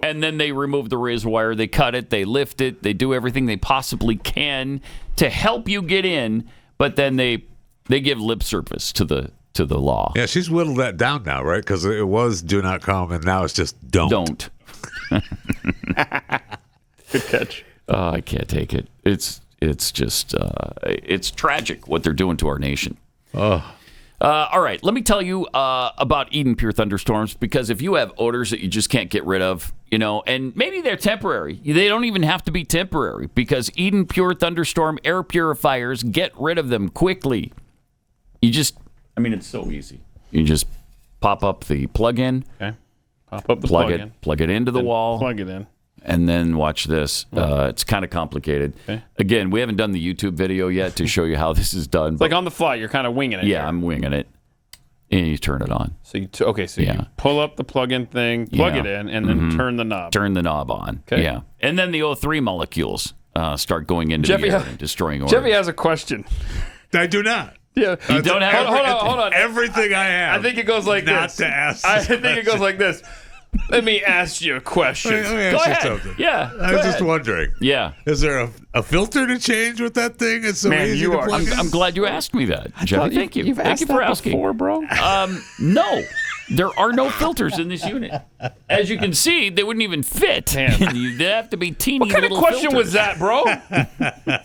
And then they remove the razor wire, they cut it, they lift it, they do everything they possibly can to help you get in, but then they give lip service to the law. Yeah, she's whittled that down now, right? Because it was do not come, and now it's just don't. Don't. Good catch. I can't take it. It's just it's tragic what they're doing to our nation. Oh. All right, let me tell you about Eden Pure thunderstorms, because if you have odors that you just can't get rid of, and maybe they're temporary. They don't even have to be temporary, because Eden Pure thunderstorm air purifiers get rid of them quickly. It's so easy. You just pop up the plug-in. Okay. Pop up the plug-in. Plug it into the wall. Plug it in. And then watch this. It's kind of complicated. Okay. Again, we haven't done the YouTube video yet to show you how this is done. It's like on the fly. You're kind of winging it. Yeah, here. I'm winging it. And you turn it on. So you pull up the plug-in thing, plug it in, and then turn the knob. Turn the knob on. Okay. Yeah. And then the O3 molecules start going into the air and destroying orders. Jeffy has a question. I do not. Yeah. You don't have hold on. Everything I have. I think it goes like not this. To ask. I think it goes like this. Let me ask you a question. Let me ask you something. Yeah. I was just wondering. Yeah. Is there a filter to change with that thing? It's so easy to plug in. I'm glad you asked me that, Jeffy. Thank you. Thank you for asking. Before, bro. No. There are no filters in this unit. As you can see, they wouldn't even fit. They have to be teeny little filters. What kind of question was that, bro?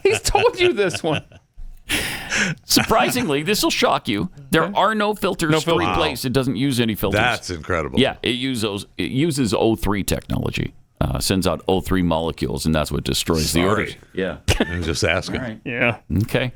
He's told you this one. Surprisingly, this will shock you. There are no filters to replace. It doesn't use any filters. That's incredible. Yeah, it uses O3 technology. Sends out O3 molecules, and that's what destroys the orders. Yeah. I was just asking. Right. Yeah. Okay.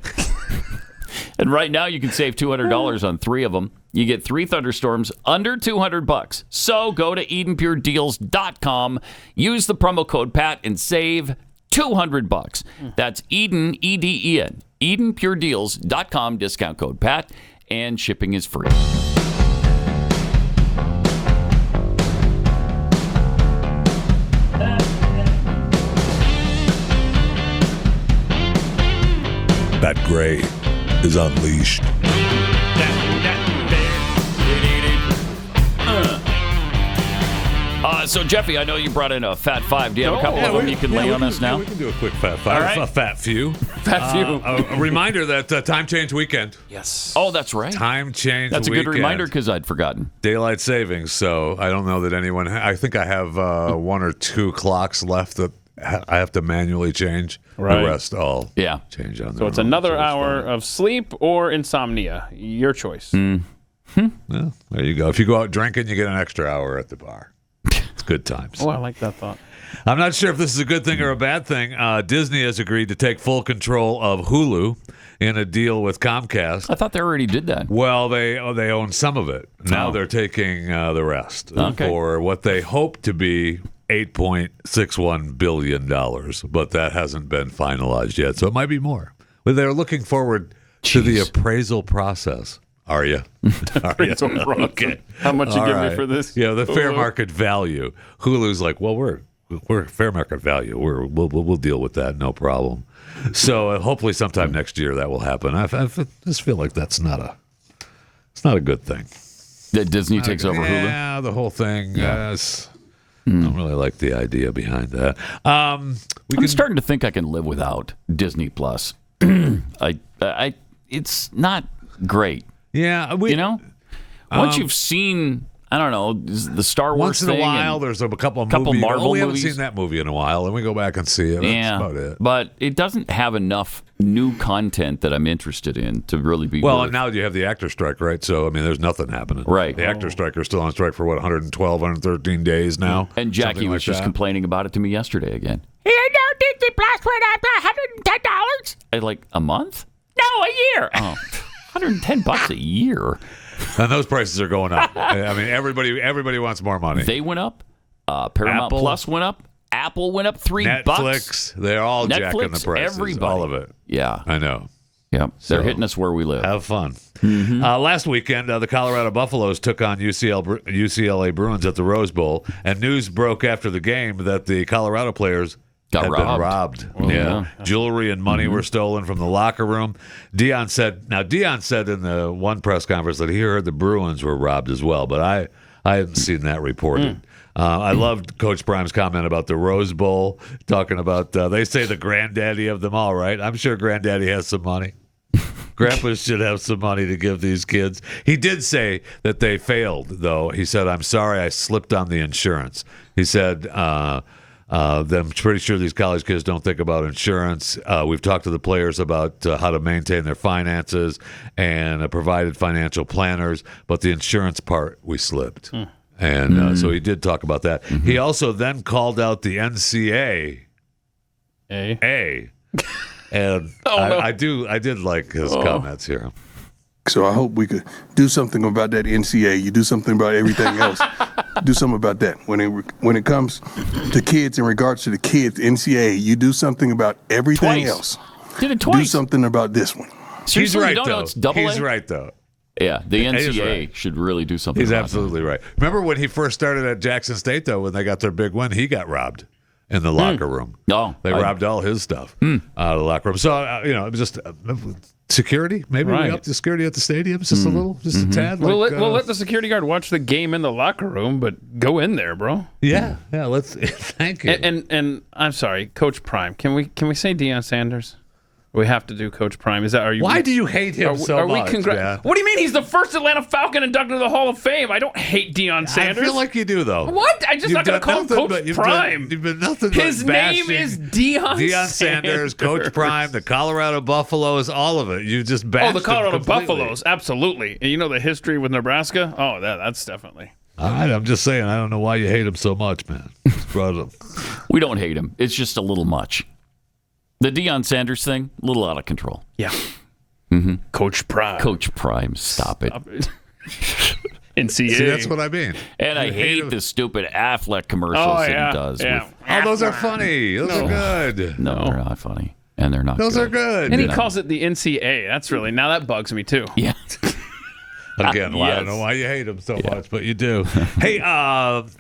And right now, you can save $200 on 3 of them. You get 3 thunderstorms under $200. So go to EdenPureDeals.com, use the promo code PAT, and save $200. That's Eden, E-D-E-N, EdenPureDeals.com, discount code Pat, and shipping is free. That gray is unleashed. So, Jeffy, I know you brought in a Fat Five. Do you have a couple of them you can lay on us now? We can do a quick Fat Five. All right. A fat few. Fat few. A reminder that time change weekend. Yes. Oh, that's right. Time change That's weekend. a good reminder because I'd forgotten. Daylight savings. So I don't know that anyone. I think I have 1 or 2 clocks left that I have to manually change. Right. The rest all change on. So it's another hour of sleep or insomnia. Your choice. Well, there you go. If you go out drinking, you get an extra hour at the bar. It's good times. Oh, I like that thought. I'm not sure if this is a good thing or a bad thing. Disney has agreed to take full control of Hulu in a deal with Comcast. I thought they already did that. Well, they own some of it. Now they're taking the rest for what they hope to be $8.61 billion, but that hasn't been finalized yet, so it might be more. But they're looking forward to the appraisal process. Are you? Okay. How much you give me for this? Yeah, the fair market value. Hulu's like, well, we're fair market value. We'll deal with that, no problem. So hopefully sometime next year that will happen. I just feel like it's not a good thing. That Disney takes over Hulu? Yeah, the whole thing. Yes. I don't really like the idea behind that. I'm starting to think I can live without Disney Plus. It's not great. Yeah, once you've seen, I don't know, the Star Wars once in thing a while, there's a couple Marvel we haven't movies. seen that movie in a while, and we go back and see it. That's about it. But it doesn't have enough new content that I'm interested in to really be. Well, and now you have the actor strike, right? So I mean, there's nothing happening. Right. The actor strike are still on strike for 112, 113 days now. And Jackie was just complaining about it to me yesterday again. Yeah, no, Disney Plus went up $110. Like a month? No, a year. Oh. $110 a year, and those prices are going up. I mean, everybody wants more money. They went up. Paramount Plus went up. Apple went up $3. Netflix, they're all jacking the prices. Everybody. All of it. Yeah, I know. Yep, they're hitting us where we live. Have fun. Last weekend, the Colorado Buffaloes took on UCLA Bruins at the Rose Bowl, and news broke after the game that the Colorado players had been robbed. Oh, yeah. Jewelry and money were stolen from the locker room. Deion said in the one press conference that he heard the Bruins were robbed as well, but I haven't seen that reported. I loved Coach Prime's comment about the Rose Bowl, talking about, they say the granddaddy of them all, right? I'm sure granddaddy has some money. Grandpa should have some money to give these kids. He did say that they failed, though. He said, I'm sorry, I slipped on the insurance. He said, I'm pretty sure these college kids don't think about insurance. We've talked to the players about how to maintain their finances and provided financial planners, but the insurance part, we slipped. And so he did talk about that. He also then called out the NCAA. And I did like his comments here. So I hope we could do something about that NCAA. You do something about everything else. Do something about that. When it comes to kids, in regards to the kids, NCAA, you do something about everything else. Did it twice. Do something about this one. Seriously, He's right, you don't though. know it's double He's A? right, though. Yeah, the NCAA should really do something He's about absolutely right. Remember when he first started at Jackson State, though, when they got their big win, he got robbed in the locker room. They robbed all his stuff out of the locker room. So, it was just security. Maybe we upped the security at the stadium just a little, just a tad. We'll let the security guard watch the game in the locker room, but go in there, bro. Yeah, let's thank you. And I'm sorry, Coach Prime. Can we say Deion Sanders? We have to do Coach Prime. Why do you hate him so much? What do you mean? He's the first Atlanta Falcon inducted into the Hall of Fame. I don't hate Deion Sanders. I feel like you do, though. What? I'm just not going to call him Coach Prime. You've been nothing His but name is Deion Sanders, Coach Prime, the Colorado Buffaloes, all of it. You just bashed the Colorado him completely. Buffaloes, absolutely. And you know the history with Nebraska? Oh, that's definitely. All right, I'm just saying, I don't know why you hate him so much, man. We don't hate him. It's just a little much. The Deion Sanders thing, a little out of control. Yeah. Coach Prime. Coach Prime, stop it. NCAA. See, that's what I mean. And I hate the stupid Affleck commercials that he does. Oh, those are funny. Those are good. No, they're not funny. And they're not Those good. are good. And he calls it the NCAA. That's really, now that bugs me too. Yeah. Again, I don't know why you hate him so much, but you do. Hey, CEO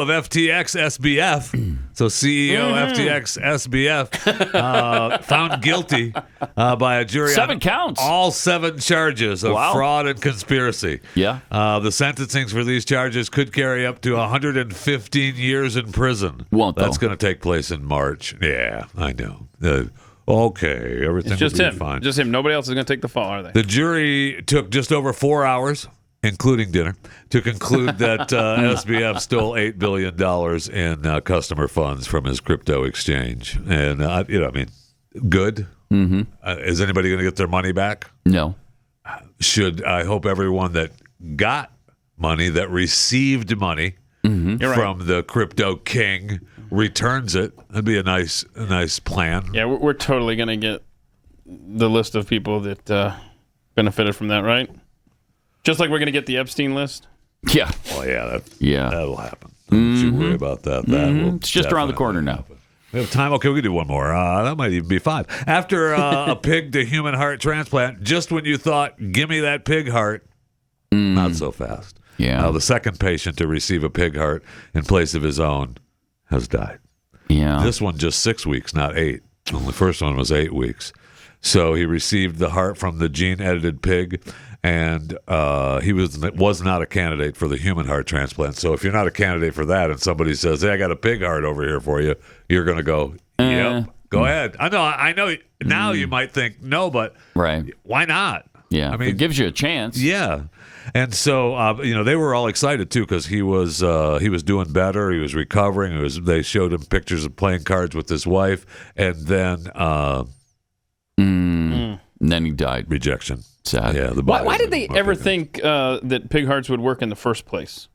of FTX SBF. So CEO FTX SBF found guilty by a jury 7 on counts. all 7 charges of fraud and conspiracy. Yeah. The sentencings for these charges could carry up to 115 years in prison. That's going to take place in March. Yeah, I know. Okay, everything It's just will be him. fine. Just him. Nobody else is going to take the fall, are they? The jury took just over 4 hours, including dinner, to conclude that SBF stole $8 billion in customer funds from his crypto exchange. And, good. Mm-hmm. Is anybody going to get their money back? No. I hope everyone that got money, that received money from the crypto king, returns it. That'd be a nice plan. Yeah, we're totally going to get the list of people that benefited from that, right? Just like we're going to get the Epstein list. Yeah. Oh, yeah. Yeah. That'll happen. Don't you worry about that. It's just around the corner now. We have time. Okay, we can do one more. That might even be 5. After a pig to human heart transplant, just when you thought, give me that pig heart, not so fast. Yeah. The second patient to receive a pig heart in place of his own has died. Yeah. This one just 6 weeks, not 8. Well, the first one was 8 weeks. So he received the heart from the gene-edited pig, and he was not a candidate for the human heart transplant. So if you're not a candidate for that, and somebody says, "Hey, I got a pig heart over here for you," you're going to go, "Yep, go ahead." I know. Now you might think no, but why not? Yeah, I mean, it gives you a chance. Yeah. And so, they were all excited, too, because he was doing better. He was recovering. They showed him pictures of playing cards with his wife. And then... And then he died. Rejection. Sad. Yeah. Why did they ever think that pig hearts would work in the first place?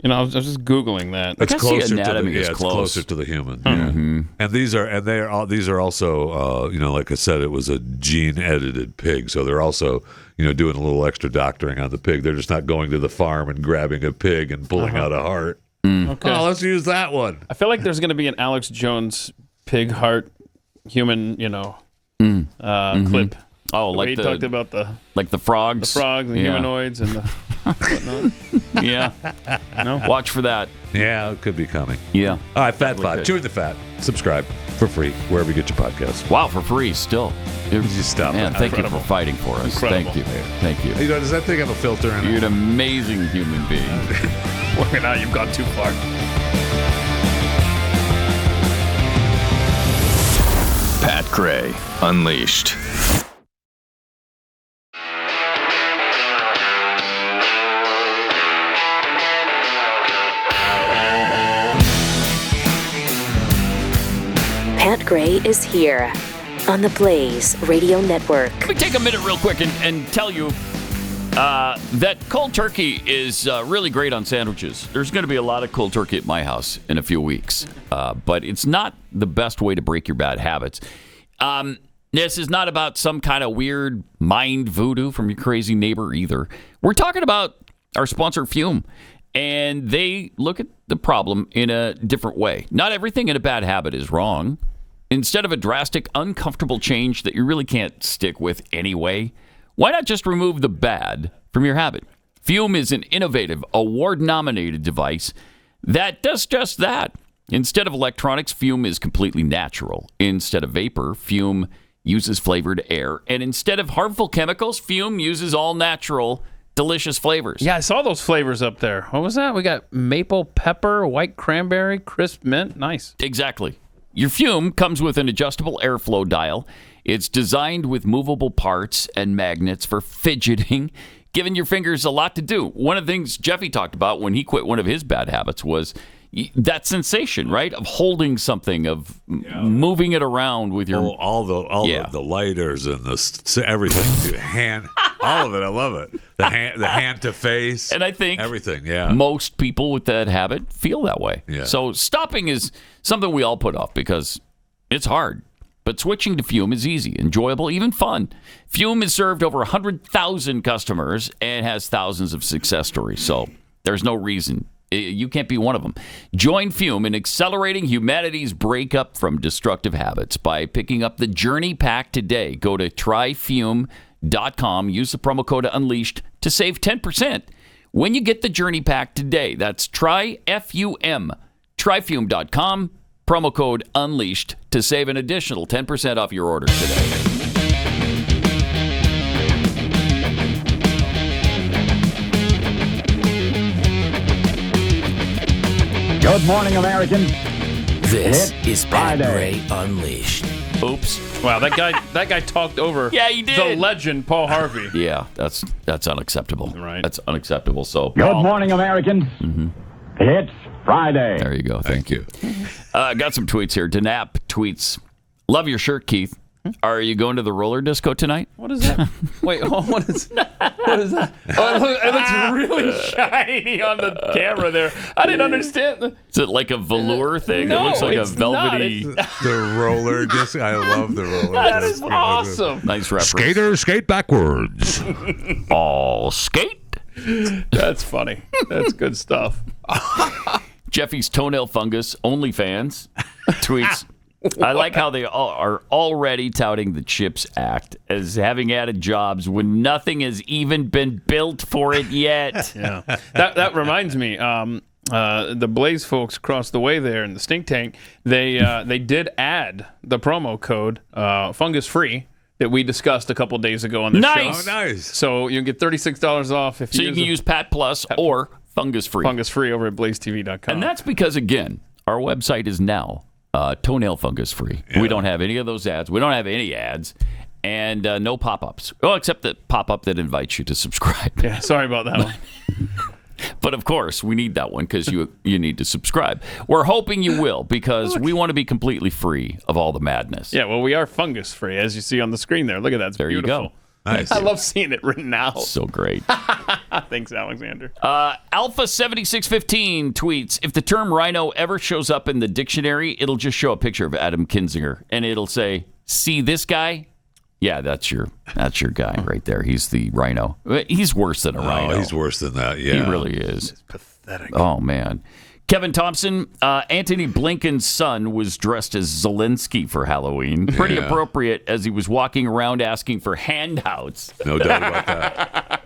I was just Googling that. It's closer the anatomy to the, is it's close. closer to the human. Yeah. And these are also like I said, it was a gene edited pig, so they're also doing a little extra doctoring on the pig. They're just not going to the farm and grabbing a pig and pulling out a heart. Okay. Oh, let's use that one. I feel like there's going to be an Alex Jones pig heart human clip. Oh, like he talked about the frogs, the humanoids, and the whatnot. Yeah. No, watch for that. Yeah, it could be coming. Yeah. All right, Fat Five. Chewing the Fat. Subscribe for free wherever you get your podcasts. Wow, for free still. Just stop. Man, thank you for fighting for us. Incredible. Thank you. Does that thing have a filter in it? You're an amazing human being. Well, now you've gone too far. Pat Gray Unleashed. Pat Gray is here on the Blaze Radio Network. Let me take a minute real quick and tell you that cold turkey is really great on sandwiches. There's going to be a lot of cold turkey at my house in a few weeks, but it's not the best way to break your bad habits. This is not about some kind of weird mind voodoo from your crazy neighbor either. We're talking about our sponsor, Fume, and they look at the problem in a different way. Not everything in a bad habit is wrong. Instead of a drastic, uncomfortable change that you really can't stick with anyway, why not just remove the bad from your habit? Fume is an innovative, award-nominated device that does just that. Instead of electronics, Fume is completely natural. Instead of vapor, Fume uses flavored air. And instead of harmful chemicals, Fume uses all-natural, delicious flavors. Yeah, I saw those flavors up there. What was that? We got maple pepper, white cranberry, crisp mint. Nice. Exactly. Your Fume comes with an adjustable airflow dial. It's designed with movable parts and magnets for fidgeting, giving your fingers a lot to do. One of the things Jeffy talked about when he quit one of his bad habits was that sensation, right, of holding something, of moving it around with your all the lighters and everything, the hand, all of it. I love it. The hand to face, and I think everything. Yeah, most people with that habit feel that way. Yeah. So stopping is something we all put off because it's hard. But switching to Fume is easy, enjoyable, even fun. Fume has served over 100,000 customers and has thousands of success stories. So there's no reason you can't be one of them. Join Fume in accelerating humanity's breakup from destructive habits by picking up the Journey Pack today. Go to tryfume.com. Use the promo code UNLEASHED to save 10% when you get the Journey Pack today. That's tryfume. Tryfume.com. Promo code UNLEASHED to save an additional 10% off your order today. Good morning, American. This is Pat Friday. Gray Unleashed. Oops. Wow, that guy talked over Yeah, he did. the legend Paul Harvey. Yeah, that's unacceptable. Right. That's unacceptable. So, Good Paul, morning, American. It's Friday. there you go. Thank you. Got some tweets here. Danap tweets, love your shirt, Keith. Are you going to the roller disco tonight? What is that? Wait, what is that? Oh, it looks really shiny on the camera there. I didn't understand. Is it like a velour thing? No, It looks like a it's velvety. The roller disc. I love the roller. That is disc. awesome. Nice reference. Skaters skate backwards. All skate. That's funny. That's good stuff. Jeffy's toenail fungus OnlyFans tweets, I like how they are already touting the CHIPS Act as having added jobs when nothing has even been built for it yet. Yeah, that reminds me. The Blaze folks across the way there in the Stink Tank, they did add the promo code fungus free that we discussed a couple days ago on the show. Nice. Oh, nice. So you can get $36 off if So you can use Pat Plus or fungus free. fungus free over at blazetv.com. And that's because, again, our website is now toenail fungus free. Yeah. We don't have any of those ads. We don't have any ads. And no pop-ups. Well, except the pop-up that invites you to subscribe. Yeah, sorry about that one. But, of course, we need that one because you need to subscribe. We're hoping you will because we want to be completely free of all the madness. Yeah, well, we are fungus free, as you see on the screen there. Look at that. It's There beautiful. you go. Nice. I love seeing it written out. So great. Thanks, Alexander. Alpha7615 tweets, if the term rhino ever shows up in the dictionary, it'll just show a picture of Adam Kinzinger, and it'll say, see this guy? Yeah, that's your guy right there. He's the rhino. He's worse than a rhino. Oh, he's worse than that. Yeah, He really is. It's pathetic. Oh, man. Kevin Thompson, Antony Blinken's son was dressed as Zelensky for Halloween. Pretty Yeah. appropriate as he was walking around asking for handouts. No doubt about that.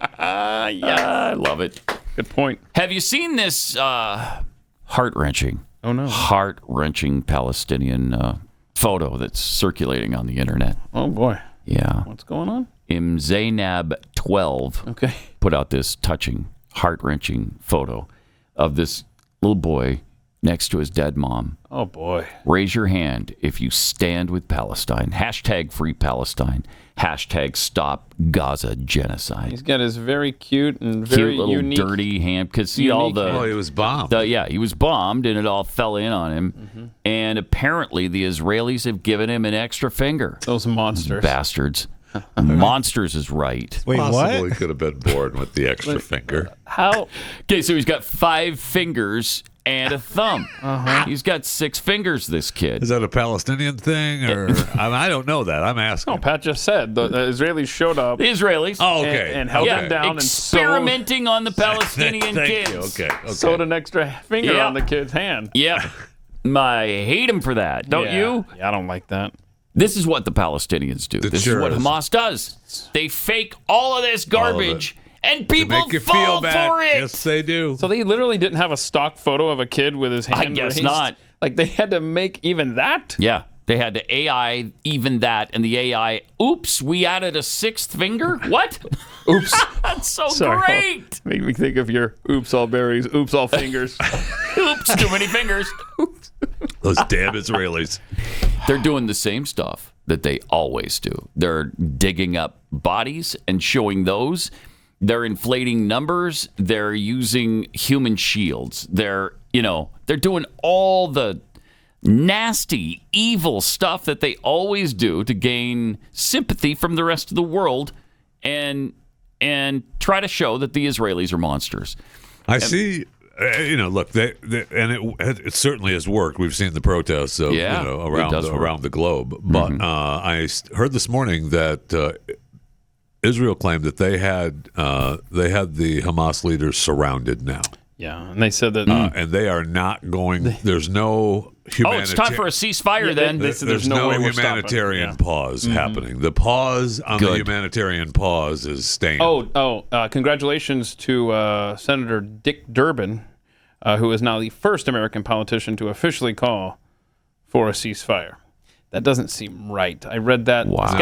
Yeah, I love it. Good point. Have you seen this heart-wrenching, heart-wrenching Palestinian photo that's circulating on the internet? Oh, boy. Yeah. What's going on? Zainab12 put out this touching, heart-wrenching photo of this little boy next to his dead mom. Oh, boy. Raise your hand if you stand with Palestine. Hashtag Free Palestine. Hashtag Stop Gaza Genocide. He's got his very cute and very Cute little unique, dirty hand. Could see all the. Oh, he was bombed. He was bombed, and it all fell in on him. Mm-hmm. And apparently, the Israelis have given him an extra finger. Those monsters. Bastards. Monsters is right. Wait, Possibly what? could have been born with the extra finger. How? Okay, so he's got 5 fingers and a thumb. He's got 6 fingers, this kid. Is that a Palestinian thing, or I don't know that. I'm asking. No, Pat just said the Israelis showed up. The Israelis. Oh, okay. And held Yeah, him down experimenting on the Palestinian Thank kids. you. Okay. and sewed an extra finger Yeah. on the kid's hand. Yeah. I hate him for that, don't Yeah. you? Yeah, I don't like that. This is what the Palestinians do. It This sure is what is. Hamas does. They fake all of this garbage, and To people make you fall feel bad. for it. Yes, they do. So they literally didn't have a stock photo of a kid with his hand I guess raised? not. Like they had to make even that? Yeah, they had to AI even that, and the AI, oops, we added a 6th finger? What? Oops. That's so Sorry. great. Make me think of your oops all berries, oops all fingers. Oops, too many fingers. Those damn Israelis. They're doing the same stuff that they always do. They're digging up bodies and showing those. They're inflating numbers. They're using human shields. They're doing all the nasty, evil stuff that they always do to gain sympathy from the rest of the world and try to show that the Israelis are monsters. I see look, it certainly has worked. We've seen the protests around the globe. But I heard this morning that Israel claimed that they had the Hamas leaders surrounded now. Yeah, and they said that, and they are not going. There's no humanitarian. Oh, it's time for a ceasefire then. There's no humanitarian pause happening. The pause on the humanitarian pause is staying. Congratulations to Senator Dick Durbin, who is now the first American politician to officially call for a ceasefire. That doesn't seem right. I read that. Wow. It's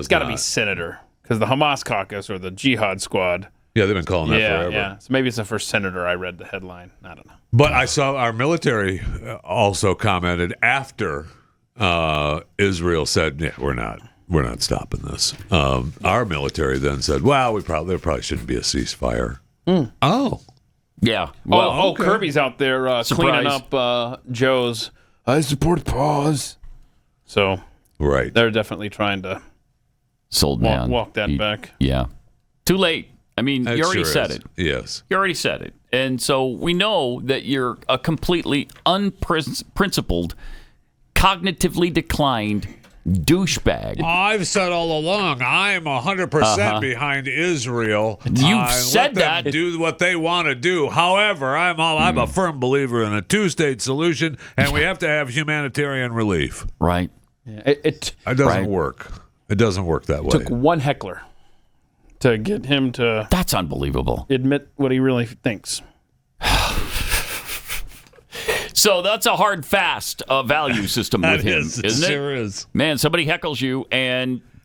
got to be senator, because the Hamas caucus or the Jihad squad. Yeah, they've been calling that forever. Yeah, so maybe it's the first senator. I read the headline. I don't know. But I saw our military also commented after Israel said, "Yeah, we're not stopping this." Our military then said, "Well, there probably shouldn't be a ceasefire." Oh, yeah. Well, Kirby's out there cleaning up Joe's. I support pause. So they're definitely trying to walk that back. Yeah, too late. I mean, you already said it. Yes. You already said it. And so we know that you're a completely unprincipled, cognitively declined douchebag. I've said all along, I am 100% behind Israel. You've said let them do what they want to do. However, I'm a firm believer in a two-state solution, and we have to have humanitarian relief. Right. Yeah, it doesn't work. It doesn't work that way. Took one heckler to get him to... That's unbelievable. ...admit what he really thinks. So that's a hard, fast value system with him, isn't it? Sure is. Man, somebody heckles you,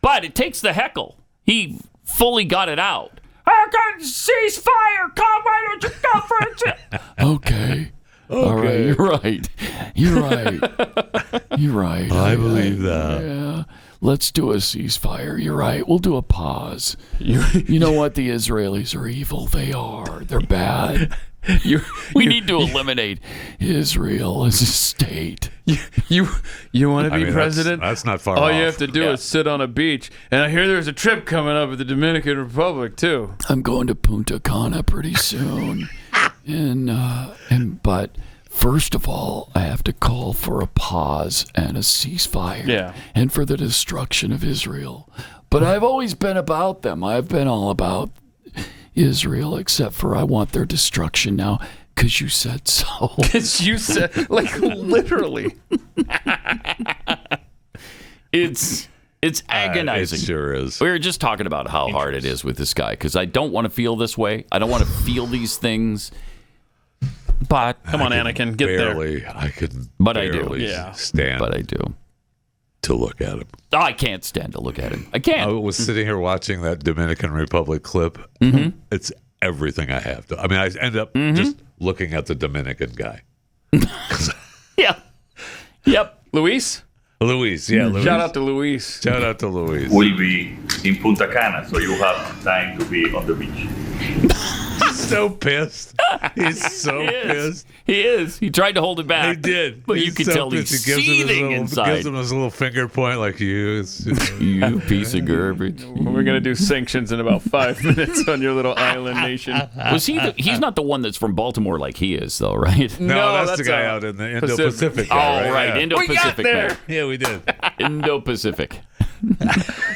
but it takes the heckle. He fully got it out. I got ceasefire. Come, why don't you go for it? Okay. All right. You're right. I believe that. Yeah. Let's do a ceasefire. You're right. We'll do a pause. You know what? The Israelis are evil. They are. They're bad. We need to eliminate Israel as a state. You want to be president? That's not far off. All you have to do is sit on a beach. And I hear there's a trip coming up at the Dominican Republic, too. I'm going to Punta Cana pretty soon. But first of all, I have to call for a pause and a ceasefire and for the destruction of Israel. But I've always been about them. I've been all about Israel, except for I want their destruction now because you said so. Because you said, literally. It's agonizing. It sure is. We were just talking about how hard it is with this guy because I don't want to feel this way. I don't want to feel these things. But come on, Anakin, get there. I can barely stand. But I do. To look at him. Oh, I can't stand to look at him. I can't. I was sitting here watching that Dominican Republic clip. It's everything I have to. I mean, I end up just looking at the Dominican guy. Yeah. Yep. Luis? Luis, yeah. Luis. Shout out to Luis. Shout out to Luis. Will be in Punta Cana, so you have time to be on the beach. He's so pissed. He's so pissed. He is. He tried to hold it back. He did. But you can tell he's seething inside. Gives him his little finger point like you. You piece of garbage. We're going to do sanctions in about 5 minutes on your little island nation. Was he? He's not the one that's from Baltimore like he is, though, right? No, that's the guy out in the Indo-Pacific. Right. Yeah. Indo-Pacific. We got there. Yeah, we did. Indo-Pacific.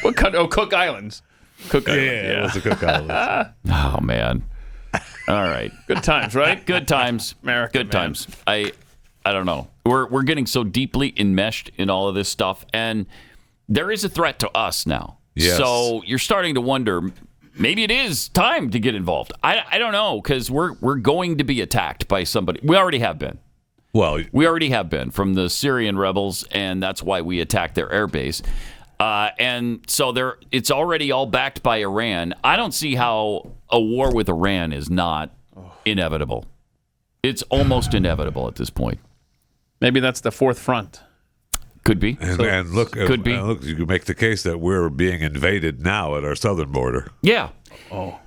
What country? Oh, Cook Islands. Cook Islands. Yeah, it was the Cook Islands. Oh, man. All right. Good times, right? Good times. America, Good times. I don't know. We're getting so deeply enmeshed in all of this stuff, and there is a threat to us now. Yes. So you're starting to wonder, maybe it is time to get involved. I don't know, because we're going to be attacked by somebody. We already have been. Well, we already have been from the Syrian rebels, and that's why we attacked their air base. And so it's already all backed by Iran. I don't see how a war with Iran is not inevitable. It's almost inevitable at this point. Maybe that's the fourth front. Could be. And look, could be. Look, you can make the case that we're being invaded now at our southern border. Yeah.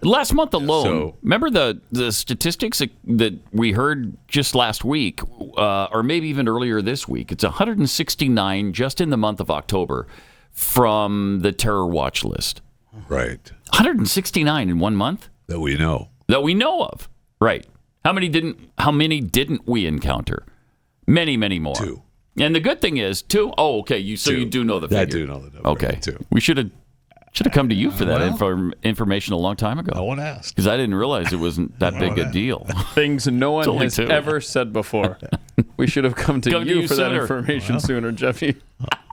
Last month alone, remember the statistics that we heard just last week, or maybe even earlier this week? It's 169 just in the month of October from the terror watch list. Right. 169 in 1 month? That we know. That we know of. Right. How many didn't we encounter? Many, many more. 2. And the good thing is 2. Oh, okay. You do know the figure. I do know the number. Okay. 2. We should have come to you for that information a long time ago. No one asked. Because I didn't realize it wasn't that big a deal. Things no one only has 2. ever said before. We should have come to you for that information sooner, Jeffy.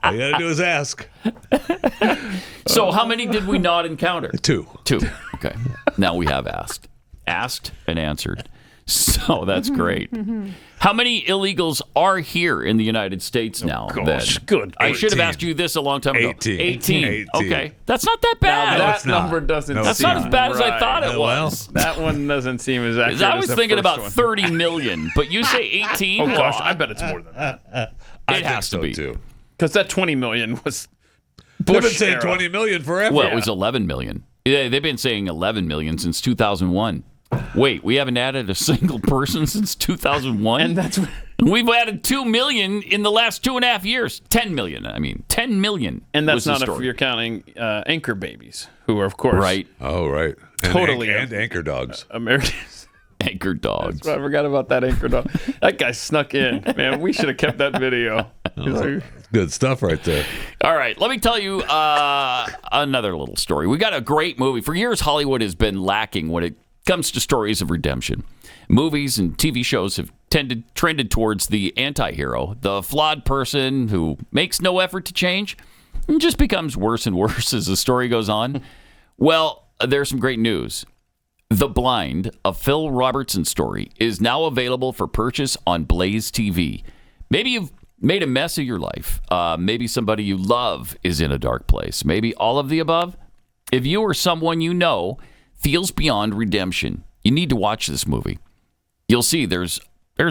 All you got to do is ask. So how many did we not encounter? 2. 2. Okay. Now we have asked and answered. So that's great. How many illegals are here in the United States now? Gosh, good. I should have asked you this a long time ago. 18. Okay. That's not that bad. That number doesn't That's seem not as bad as I thought it Well, was. That one doesn't seem as accurate. I was as the thinking first about one. 30 million, but you say 18? Oh, gosh, I bet it's more than that. It has to be. Too. Because that 20 million was They've been Bush saying era. 20 million forever. Well, it was 11 million. Yeah, they've been saying 11 million since 2001. Wait, we haven't added a single person since 2001? And we've added 2 million in the last 2.5 years. 10 million, I mean. 10 million. And that's was the not if story. you're counting anchor babies, who are, of course, Right. Oh, right. And Totally. And anchor dogs. Americans. Anchor dogs. I forgot about that anchor dog. That guy snuck in. Man, we should have kept that video. Good stuff right there. All right, let me tell you another little story. We got a great movie. For years, Hollywood has been lacking when it comes to stories of redemption. Movies and TV shows have trended towards the anti-hero, the flawed person who makes no effort to change and just becomes worse and worse as the story goes on. Well, there's some great news. The Blind, a Phil Robertson story, is now available for purchase on Blaze TV. Maybe you've made a mess of your life. Maybe somebody you love is in a dark place. Maybe all of the above. If you or someone you know feels beyond redemption, you need to watch this movie. You'll see there's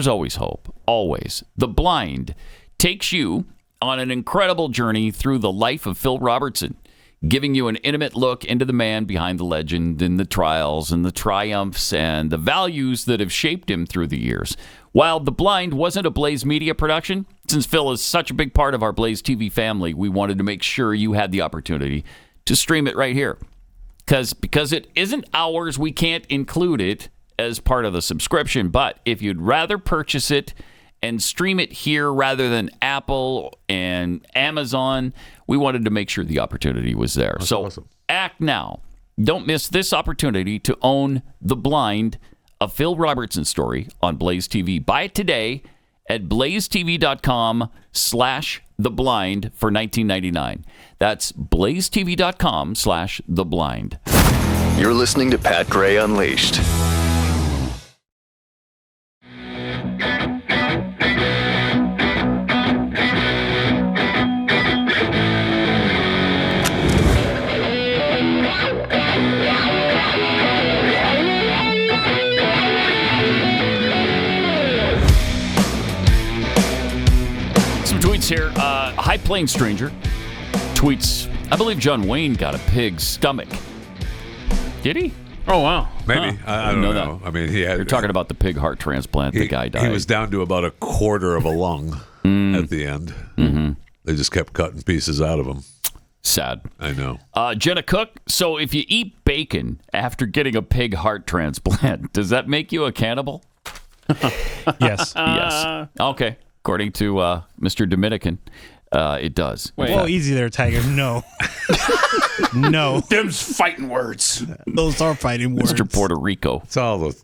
always hope. Always. The Blind takes you on an incredible journey through the life of Phil Robertson, giving you an intimate look into the man behind the legend and the trials and the triumphs and the values that have shaped him through the years. While The Blind wasn't a Blaze Media production, since Phil is such a big part of our Blaze TV family, we wanted to make sure you had the opportunity to stream it right here. Because it isn't ours, we can't include it as part of the subscription. But if you'd rather purchase it and stream it here rather than Apple and Amazon, we wanted to make sure the opportunity was there. That's so awesome. Act now. Don't miss this opportunity to own The Blind, a Phil Robertson story on Blaze TV. Buy it today at blazetv.com/theblind for $19.99. That's blazetv.com/theblind. You're listening to Pat Gray Unleashed. Here, High Plains Stranger tweets, I believe John Wayne got a pig's stomach. Did he? Oh, wow. Maybe. I don't know. I mean, You're talking about the pig heart transplant. The guy died. He was down to about a quarter of a lung at the end. Mm-hmm. They just kept cutting pieces out of him. Sad. I know. Jenna Cook, so if you eat bacon after getting a pig heart transplant, does that make you a cannibal? Yes. Yes. Okay. According to Mr. Dominican, it does. Well, easy there, Tiger. No. No. Them's fighting words. Those are fighting words. Mr. Puerto Rico. It's all the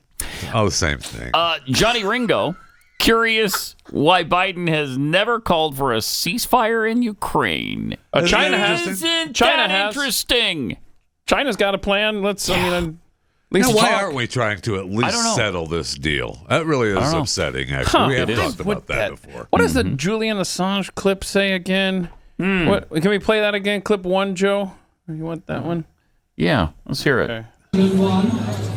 same thing. Johnny Ringo, curious why Biden has never called for a ceasefire in Ukraine. China has. Isn't that interesting? China's got a plan. Why aren't we trying to at least settle this deal? That really is upsetting, actually. We have talked about that before. What does the Julian Assange clip say again? What, can we play that again? Clip 1, Joe? You want that one? Yeah, let's hear it. Okay.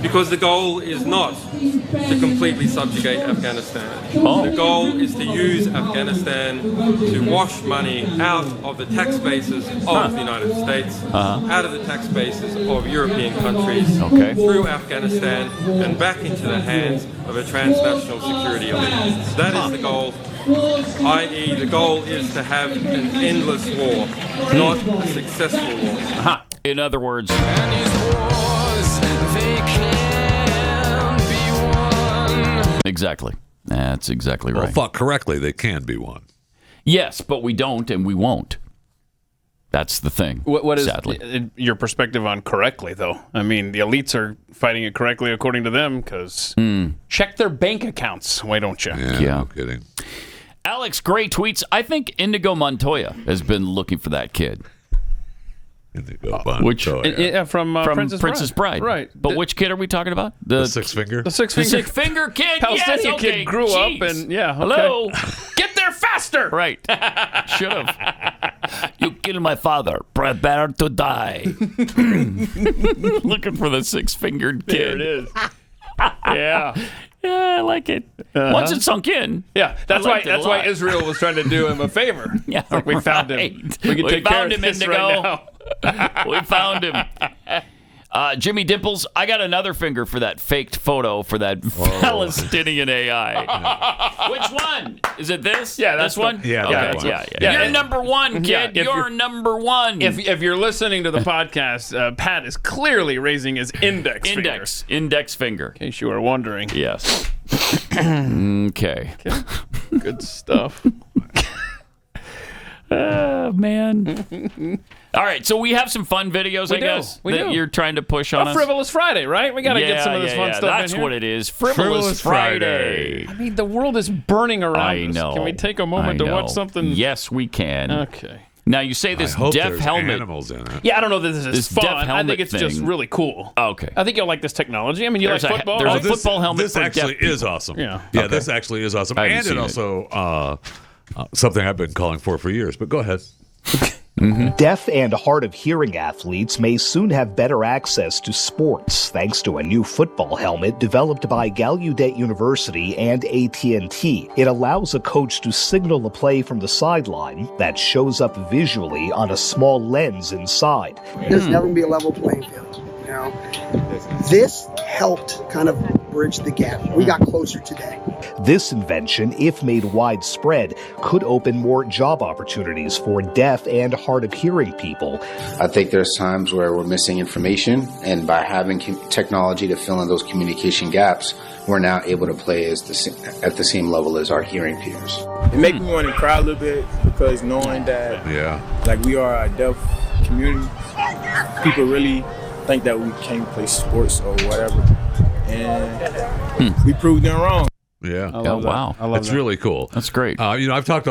Because the goal is not to completely subjugate Afghanistan. The goal is to use Afghanistan to wash money out of the tax bases of the United States, out of the tax bases of European countries, through Afghanistan and back into the hands of a transnational security elite. That is the goal. I.e., the goal is to have an endless war, not a successful war. In other words, Exactly. That's exactly Well, right. thought correctly, they can be won. Yes, but we don't, and we won't. That's the thing. What is sadly your perspective on correctly, though? I mean, the elites are fighting it correctly according to them because check their bank accounts. Why don't you? Yeah, no kidding. Alex Gray tweets, I think Indigo Montoya has been looking for that kid. Which from Princess Bride. Right. But which kid are we talking about? The six finger? The six finger kid. Palestinian yes, okay. kid grew Jeez. up and okay. Hello. Get there faster. Right. Should have. You killed my father. Prepare to die. Looking for the six-fingered kid. There it is. Yeah. Yeah, I like it. Once it sunk in. Yeah, that's why Israel was trying to do him a favor. Yeah, like we found him. We can take care of this Indigo. right now. We found him. Jimmy Dimples, I got another finger for that faked photo for that Palestinian AI. Which one? Is it this? Yeah, that's this one. Yeah, okay. that one. Yeah. You're number one, kid. You're number one. If you're listening to the podcast, Pat is clearly raising his index finger. In case you were wondering. Yes. Okay. Good stuff. Man. All right, so we have some fun videos, I guess, that you're trying to push on us. Frivolous Friday, right? We got to get some of this fun stuff That's in here. what it is. Frivolous Friday. I mean, the world is burning around I us. know. Can we take a moment to watch something? Yes, we can. Okay. Now, you say this I hope deaf there's helmet. animals in it. Yeah, I don't know that this is fun. deaf helmet I think it's just thing. really cool. Okay. I think you'll like this technology. I mean, you There's like a- football? there's a football helmet This for actually deaf is people. awesome. Yeah. Yeah, this actually is awesome. I haven't And it seen it. also something I've been calling for years. But go ahead. Deaf and hard of hearing athletes may soon have better access to sports thanks to a new football helmet developed by Gallaudet University and AT&T. It allows a coach to signal a play from the sideline that shows up visually on a small lens inside. There's never going to be a level playing field. You know, this helped kind of bridge the gap. We got closer today. This invention, if made widespread, could open more job opportunities for deaf and hard of hearing people. I think there's times where we're missing information, and by having technology to fill in those communication gaps, we're now able to play at the same level as our hearing peers. It makes me want to cry a little bit because knowing that, like, we are a deaf community, people really think that we can't play sports or whatever, and we proved them wrong. Yeah. Wow. I love It's that. really cool. That's great. I've talked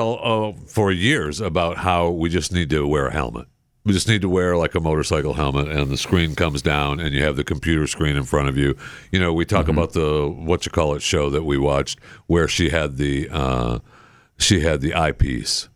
for years about how we just need to wear a helmet. We just need to wear like a motorcycle helmet, and the screen comes down, and you have the computer screen in front of you. You know, we talk about the show that we watched where she had the eyepiece,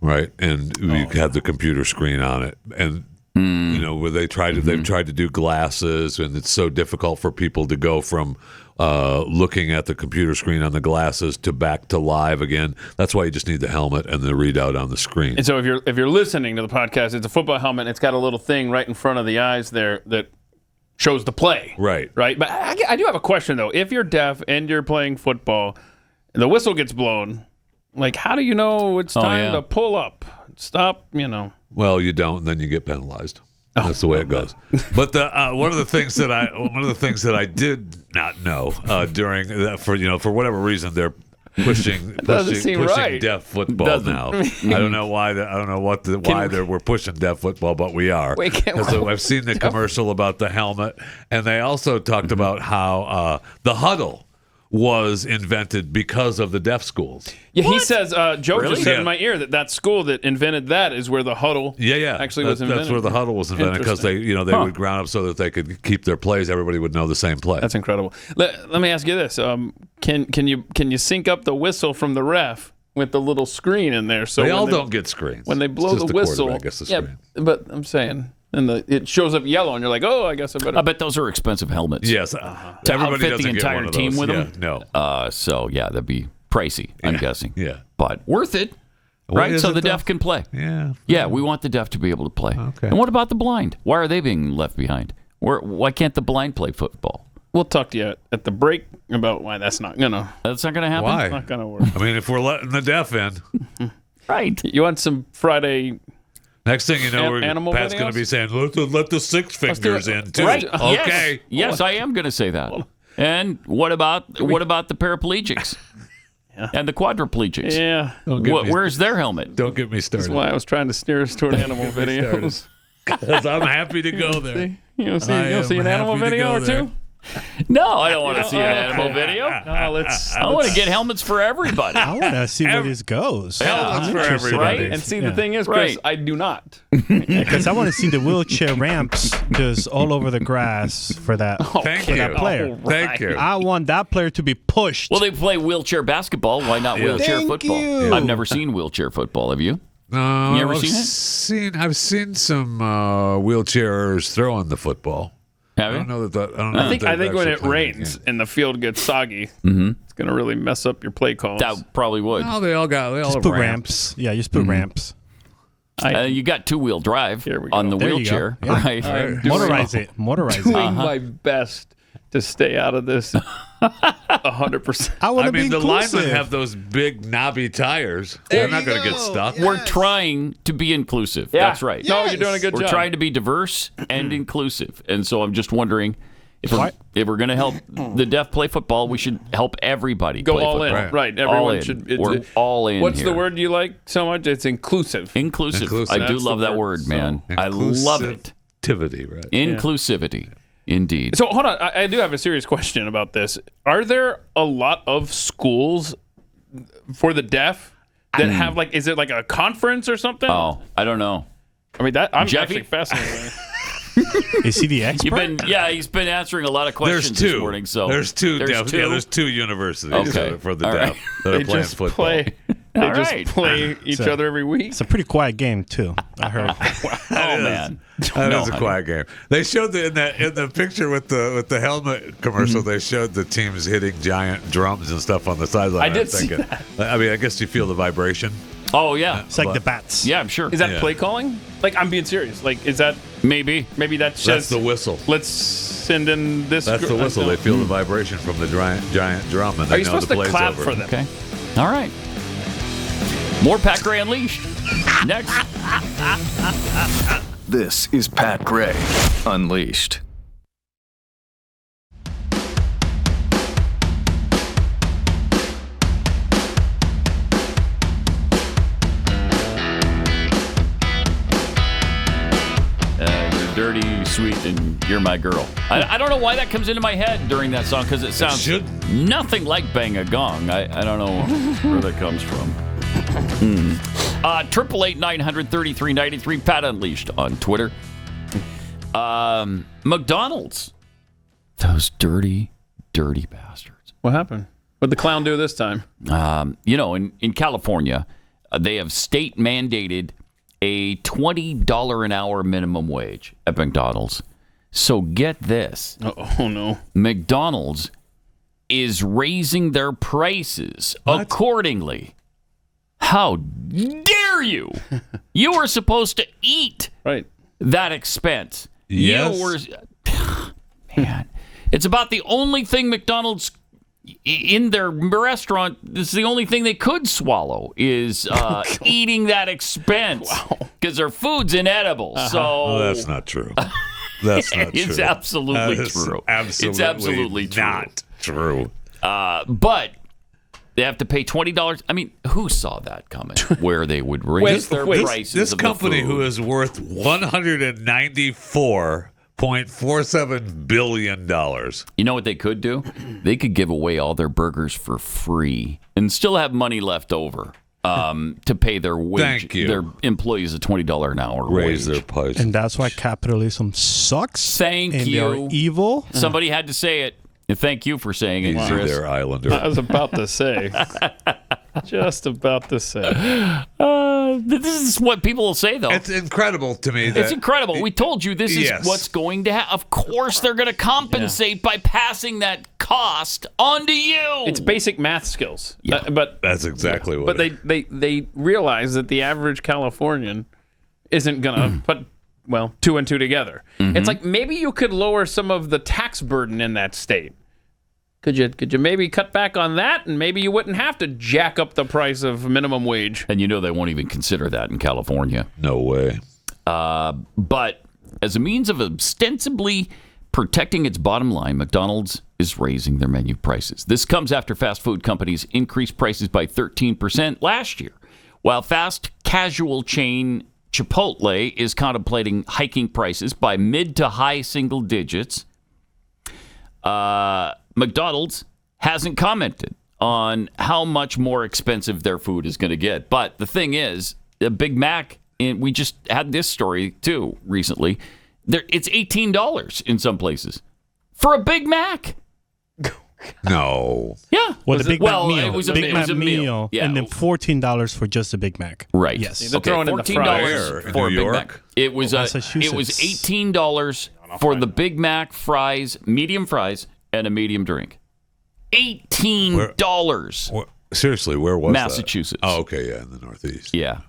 right, and we had the computer screen on it, and you know, where they've tried to do glasses, and it's so difficult for people to go from looking at the computer screen on the glasses to back to live again. That's why you just need the helmet and the readout on the screen. And so if you're listening to the podcast, it's a football helmet. It's got a little thing right in front of the eyes there that shows the play. Right. But I do have a question, though. If you're deaf and you're playing football, and the whistle gets blown, like, how do you know it's time to pull up, stop, you know? Well, you don't, and then you get penalized. That's the way it goes. But one of the things that I did not know during that, for whatever reason, they're pushing right. deaf football now. I don't know why. I don't know why we're pushing deaf football, but we are. Because I've seen the commercial about the helmet, and they also talked about how the huddle was invented because of the deaf schools. Yeah, he says, Joe just said Yeah. in my ear that school that invented that is where the huddle actually was invented. That's where the huddle was invented, because they would ground up so that they could keep their plays. Everybody would know the same play. That's incredible. Let me ask you this: can you sync up the whistle from the ref with the little screen in there? So they all don't get screens when they blow It's just the whistle. quarterback gets the screen. But I'm saying. And it shows up yellow, and you're like, "Oh, I guess I better." I bet those are expensive helmets. Yes, to everybody outfit doesn't the get entire one of team those. with Yeah, them. no. So yeah, that'd be pricey. I'm guessing. Yeah, but worth it, What right? is So it, the though? deaf can play. Yeah, yeah. We want the deaf to be able to play. Okay. And what about the blind? Why are they being left behind? Why can't the blind play football? We'll talk to you at the break about why that's not gonna. That's not gonna happen. Why? It's not gonna work. I mean, if we're letting the deaf in, right? You want some Friday? Next thing you know, animal Pat's going to be saying, let the six fingers in, too. Right. Okay. Yes, I am going to say that. And what about the paraplegics? And the quadriplegics? Yeah. Where's their helmet? Don't get me started. That's why I was trying to steer us toward animal videos. Because I'm happy to go there. You'll see an animal video or two? No, I don't want to see an animal video. No, I want to get helmets for everybody. I want to see where this goes. Helmets for everybody. Right? And see, the thing is, Chris, I do not. Because I want to see the wheelchair ramps just all over the grass for that, that player. Thank you. I want that player to be pushed. Well, they play wheelchair basketball. Why not wheelchair Thank football? you. I've never seen wheelchair football. Have you? No, You ever seen it? I've seen some wheelchairs throwing the football. Have you? I don't know that. I don't know. I think when it rains and the field gets soggy, it's going to really mess up your play calls. That probably would. No, they all just have put ramps. Yeah, just put ramps. You got two-wheel drive on the There you wheelchair, go. Yeah. right? Motorize it. Motorize doing it. my best to stay out of this 100%. I mean, the linemen have those big knobby tires. They're not going to get stuck. We're trying to be inclusive. Yeah. That's right. No, you're doing a good We're job. trying to be diverse and inclusive. And so I'm just wondering if we're going to help the deaf play football, we should help everybody Go play all football. in. Right. All Everyone in. should. We're all in What's here. the word you like so much? It's inclusive. Inclusive. I do That's love the that word, man. I love it. Inclusivity, right? Inclusivity. Indeed. So hold on, I do have a serious question about this. Are there a lot of schools for the deaf that have is it like a conference or something? Oh, I don't know. I mean, I'm Jeffy? actually fascinated. Is he the expert? He's been answering a lot of questions There's two. this morning. So there's two. There's two. Yeah, there's two universities for the All deaf right. that are They playing just football. play. They just play each other every week. It's a pretty quiet game too. I heard. Man, That is a quiet game. They showed in the picture with the helmet commercial. They showed the teams hitting giant drums and stuff on the sideline. I did see that. I mean, I guess you feel the vibration. Oh yeah, It's like the bats. yeah, I'm sure. Is that play calling? I'm being serious. Is that maybe that's That's the whistle. Let's send in this. That's the whistle. They feel the vibration from the giant drum, and they Are you know supposed the to play's clap over. for them? Okay. All right. More Pat Gray Unleashed. Next. This is Pat Gray Unleashed. You're dirty, sweet, and you're my girl. I don't know why that comes into my head during that song because it sounds nothing like Bang a Gong. I don't know where that comes from. 888-900-3393, Pat Unleashed on Twitter. McDonald's. Those dirty, dirty bastards. What happened? What'd the clown do this time? In California, they have state mandated a $20 an hour minimum wage at McDonald's. So get this. Oh, no. McDonald's is raising their prices accordingly. How dare you? You were supposed to eat that expense. Yes. You were, man, it's about the only thing McDonald's in their restaurant, this is the only thing they could swallow is eating that expense because their food's inedible. So that's not true. That's not true. It's absolutely That is true. Absolutely It's absolutely true. not true. But they have to pay $20. I mean, who saw that coming? Where they would raise their prices. This of the company, food. who is worth $194.47 billion. You know what they could do? They could give away all their burgers for free and still have money left over to pay their their employees a $20 an hour Raise wage. their price. And that's why capitalism sucks. Thank and you. They're evil. Somebody had to say it. And thank you for saying it, Easy Chris. there, Islander. I was about to say. Just about to say. This is what people will say, though. It's incredible to me. It's incredible. We told you this is what's going to happen. Of course, they're going to compensate by passing that cost on to you. It's basic math skills. Yeah. But that's exactly what. But they realize that the average Californian isn't going to put 2 and 2 together. Mm-hmm. It's like maybe you could lower some of the tax burden in that state. Could you maybe cut back on that, and maybe you wouldn't have to jack up the price of minimum wage? And they won't even consider that in California. No way. But as a means of ostensibly protecting its bottom line, McDonald's is raising their menu prices. This comes after fast food companies increased prices by 13% last year, while fast casual chain Chipotle is contemplating hiking prices by mid to high single digits. McDonald's hasn't commented on how much more expensive their food is going to get. But the thing is, a Big Mac, and we just had this story too recently, it's $18 in some places for a Big Mac. No. Yeah. Well, the Big Mac meal. It was a meal. Yeah. And then $14 for just a Big Mac. Right. Yes. Okay, $14 for a Big Mac. It was $18 for the Big Mac, fries, medium fries, and a medium drink. $18. Seriously, where was Massachusetts. that? Oh, okay, yeah, in the Northeast. Yeah.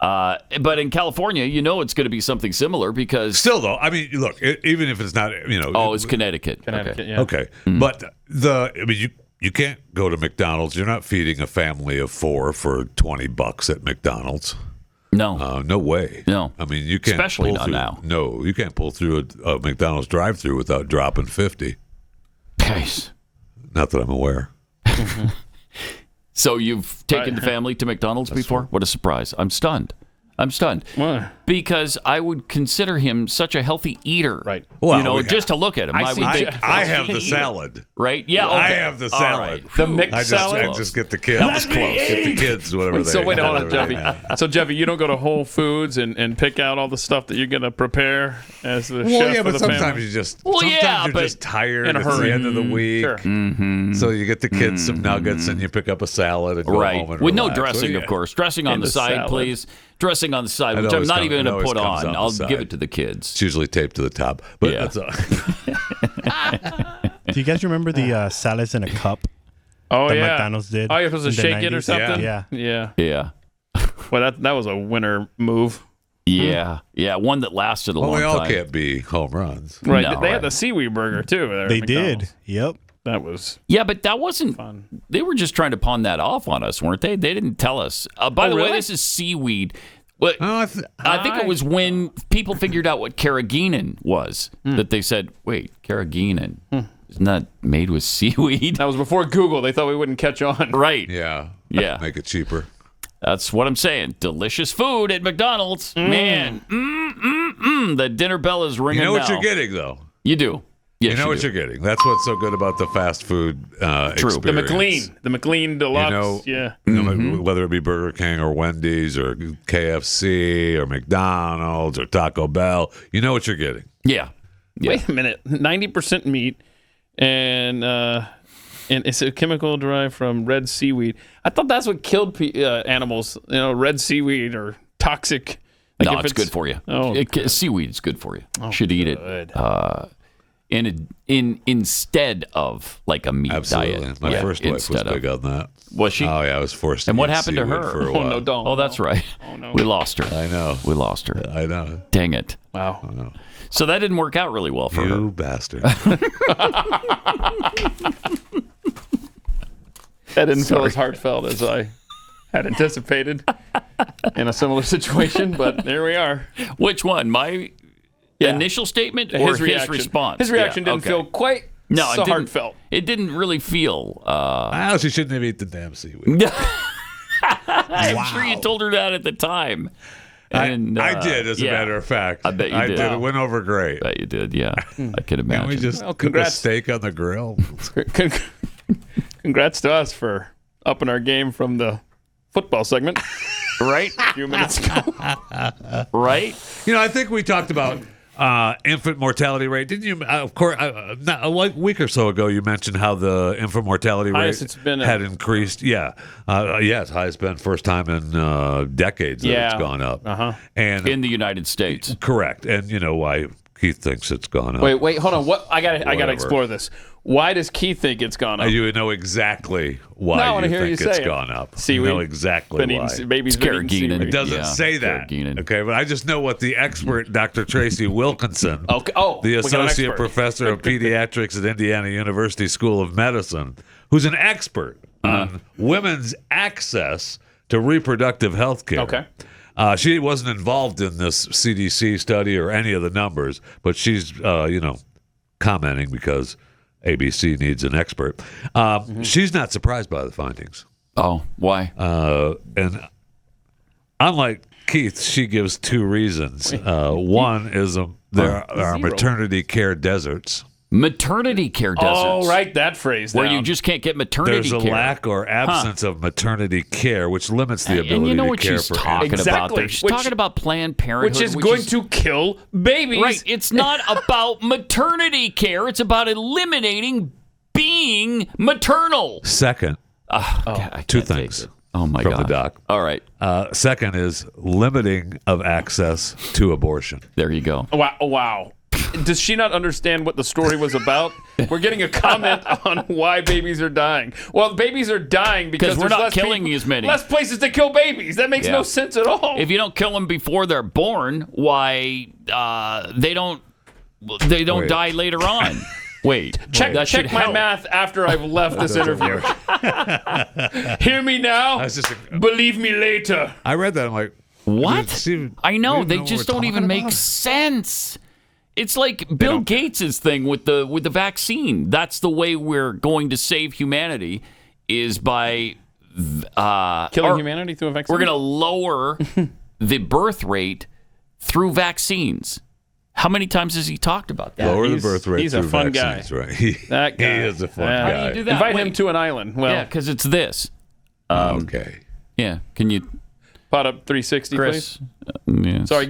But in California, it's going to be something similar because... Still, though, I mean, look, even if it's not, Oh, it's Connecticut. Yeah. Okay. But you can't go to McDonald's. You're not feeding a family of 4 for $20 at McDonald's. No. No way. No. I mean, you can't... Especially pull not through, now. No, you can't pull through a McDonald's drive-thru without dropping 50. Nice. Not that I'm aware. So you've taken the family to McDonald's before? What a surprise. I'm stunned. Why? Because I would consider him such a healthy eater. Right. Well, just to look at him. I have the salad. Right? Yeah. Okay. I have the salad. The mixed salad? I just get the kids. That was close. Get the kids, whatever they So wait, hold on, whatever Jeffy. So Jeffy, you don't go to Whole Foods and pick out all the stuff that you're going to prepare as the chef yeah, for but the sometimes family? you just Well, sometimes yeah, you're but just tired. in a It's hurry. the end of the week. Sure. So you get the kids some nuggets and you pick up a salad and go home and With no relax. dressing, of course. Dressing on In the the side, salad. please. Dressing on the side, It which I'm always not comes- even it going to always put comes on. on the I'll side. give it to the kids. It's usually taped to the top. But Yeah. that's all. Do you guys remember the salads in a cup? Oh, that yeah. McDonald's did? Oh, you're supposed to in the shake it or 90s? something? Yeah. Yeah. Yeah. Well, that was a winner move. Yeah. Yeah. One that lasted a Well, long they all time. can't be home runs. Right. No, they right. had the seaweed burger, too. There at They McDonald's. did. Yep. That was Yeah, but that wasn't fun. They were just trying to pawn that off on us, weren't they? They didn't tell us. By the way, really? this is seaweed. Well, I think it was when people figured out what carrageenan was that they said, wait, carrageenan, isn't that made with seaweed? That was before Google. They thought we wouldn't catch on. Right. Yeah. Yeah. Make it cheaper. That's what I'm saying. Delicious food at McDonald's. Man, the dinner bell is ringing You know what now. you're getting, though. You do. Yes, you know what do. you're getting. That's what's so good about the fast food experience. The McLean Deluxe. You know, whether it be Burger King or Wendy's or KFC or McDonald's or Taco Bell, you know what you're getting. Yeah. Wait a minute. 90% meat and it's a chemical derived from red seaweed. I thought that's what killed animals. Red seaweed or toxic. Like No, if it's good for you. Oh, seaweed is good for you. Oh, Should eat good. it instead of like a meat Absolutely. diet. My first wife was instead of. big on that. Was she? Oh, yeah. I was forced to And what eat happened to seaweed her? for a Oh, while. no, don't. Oh, that's right. Oh, no. We lost her. I know. We lost her. I know. Dang it. Wow. I know. So that didn't work out really well for her. You bastard. That didn't feel as heartfelt as I had anticipated in a similar situation, but there we are. Which one? My initial statement or his response? His reaction didn't feel quite so it didn't, heartfelt. It didn't really feel. Well, she shouldn't have eaten the damn seaweed. I'm sure you told her that at the time. And, I did, as a matter of fact. I bet you did. It went over great. I bet you did, yeah. I can imagine. Can we just cook a steak on the grill? Congrats to us for upping our game from the football segment. Right? A few minutes ago. Right? I think we talked about infant mortality rate. Didn't you? Of course, a week or so ago, you mentioned how the infant mortality rate Highest it's been had increased. Yeah. It's highest been first time in decades that it's gone up. Uh-huh. And in the United States. Correct. And you know why Keith thinks it's gone up. Wait, hold on. What? I gotta Whatever. explore this. Why does Keith think it's gone up? You know exactly why No, I wanna you hear think you it's say it. gone up. Seaweed. You know exactly Been why. eating babies been eating seaweed. It doesn't say that. Okay, but I just know what the expert, Dr. Tracy Wilkinson, the associate professor of pediatrics at Indiana University School of Medicine, who's an expert on women's access to reproductive health care. Okay. She wasn't involved in this CDC study or any of the numbers, but she's, commenting because ABC needs an expert. She's not surprised by the findings. Oh, why? And unlike Keith, she gives two reasons. One is there are maternity care deserts. Maternity care deserts. Oh, write that phrase where down. you just can't get maternity care. There's a lack or absence of maternity care, which limits the ability and you know to what care she's for talking infants. about there. She's talking about Planned Parenthood. Which is going to kill babies. Right. It's not about maternity care. It's about eliminating being maternal. Second, two things. Oh, my from God. the doc. All right. Second is limiting of access to abortion. There you go. Wow. Does she not understand what the story was about? We're getting a comment on why babies are dying. Well, babies are dying because we're there's not killing as many. Less places to kill babies. That makes no sense at all. If you don't kill them before they're born, why they don't die later on? Wait. Check my math after I've left this interview. Hear me now. Believe me later. I read that. I'm like, what? I know. They just don't even make sense. It's like Bill Gates' thing with the vaccine. That's the way we're going to save humanity is by killing humanity through a vaccine. We're going to lower the birth rate through vaccines. How many times has he talked about that? Lower the birth rate He's through a fun vaccines, guy. Right? That guy. He is a fun guy. How do you do that? Invite him to an island. Well, yeah, because it's this. Okay. Yeah. Can you pot up 360, Chris? please? Yes. Sorry.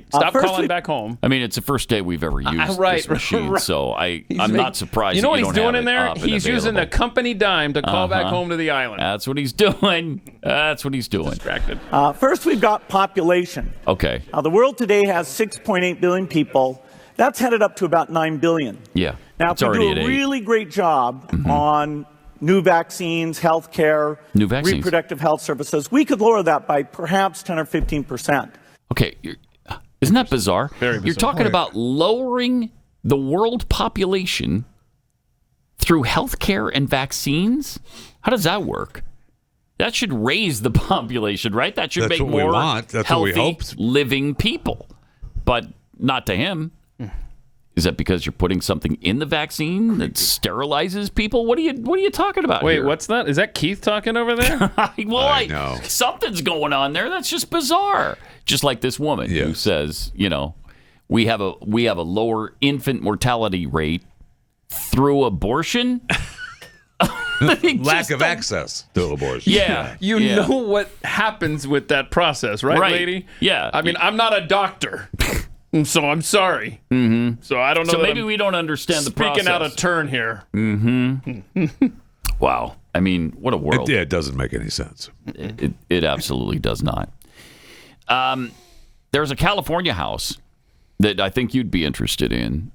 Stop calling back home. I mean, it's the first day we've ever used this machine, so I'm not surprised. You know what you he's don't doing have in it there? up and He's using the available. company dime to call back home to the island. That's what he's doing. That's what he's doing. Distracted. First, we've got population. Okay. The world today has 6.8 billion people. That's headed up to about 9 billion. Yeah. Now, it's if we already do at a 8. really great job on new vaccines, health care, New vaccines. reproductive health services, we could lower that by perhaps 10 or 15%. Okay. Isn't that bizarre? Very bizarre. You're talking about lowering the world population through health care and vaccines? How does that work? That should raise the population, right? That should That's make what we more want. That's healthy, what we hope. living people. But not to him. Is that because you're putting something in the vaccine that sterilizes people? What are you talking about? Wait, here? what's that? Is that Keith talking over there? I know. Something's going on there. That's just bizarre. Just like this woman who says, we have a lower infant mortality rate through abortion. Lack of access to abortion. Yeah. You know what happens with that process, right, lady? Yeah. I mean, I'm not a doctor, so I'm sorry. Mm-hmm. So I don't know. So that maybe I'm we don't understand the process. speaking out of turn here. Mm-hmm. Wow. I mean, what a world. It doesn't make any sense. It absolutely does not. There's a California house that I think you'd be interested in,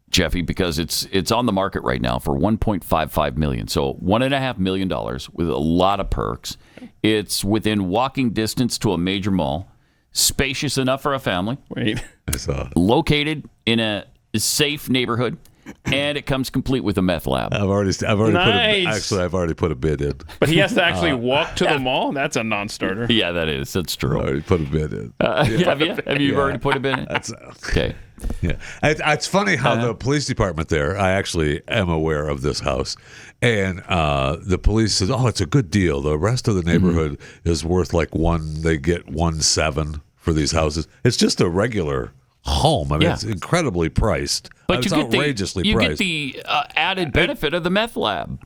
Jeffy, because it's on the market right now for $1.55 million. So $1.5 million with a lot of perks. It's within walking distance to a major mall, spacious enough for a family. Wait, I saw it. Located in a safe neighborhood, and it comes complete with a meth lab. I've already Nice. I've already put a bid in. But he has to actually walk to the mall? That's a non-starter. Yeah, that's true. I already put a bid in. Have you? Have you already put a bid in? Okay. Yeah, it's funny how the police department there. I actually am aware of this house, and the police says, "Oh, it's a good deal. The rest of the neighborhood is worth like They get 1.7 for these houses. It's just a regular home. I mean, it's incredibly priced. But it's you get outrageously you priced. get the added benefit of the meth lab.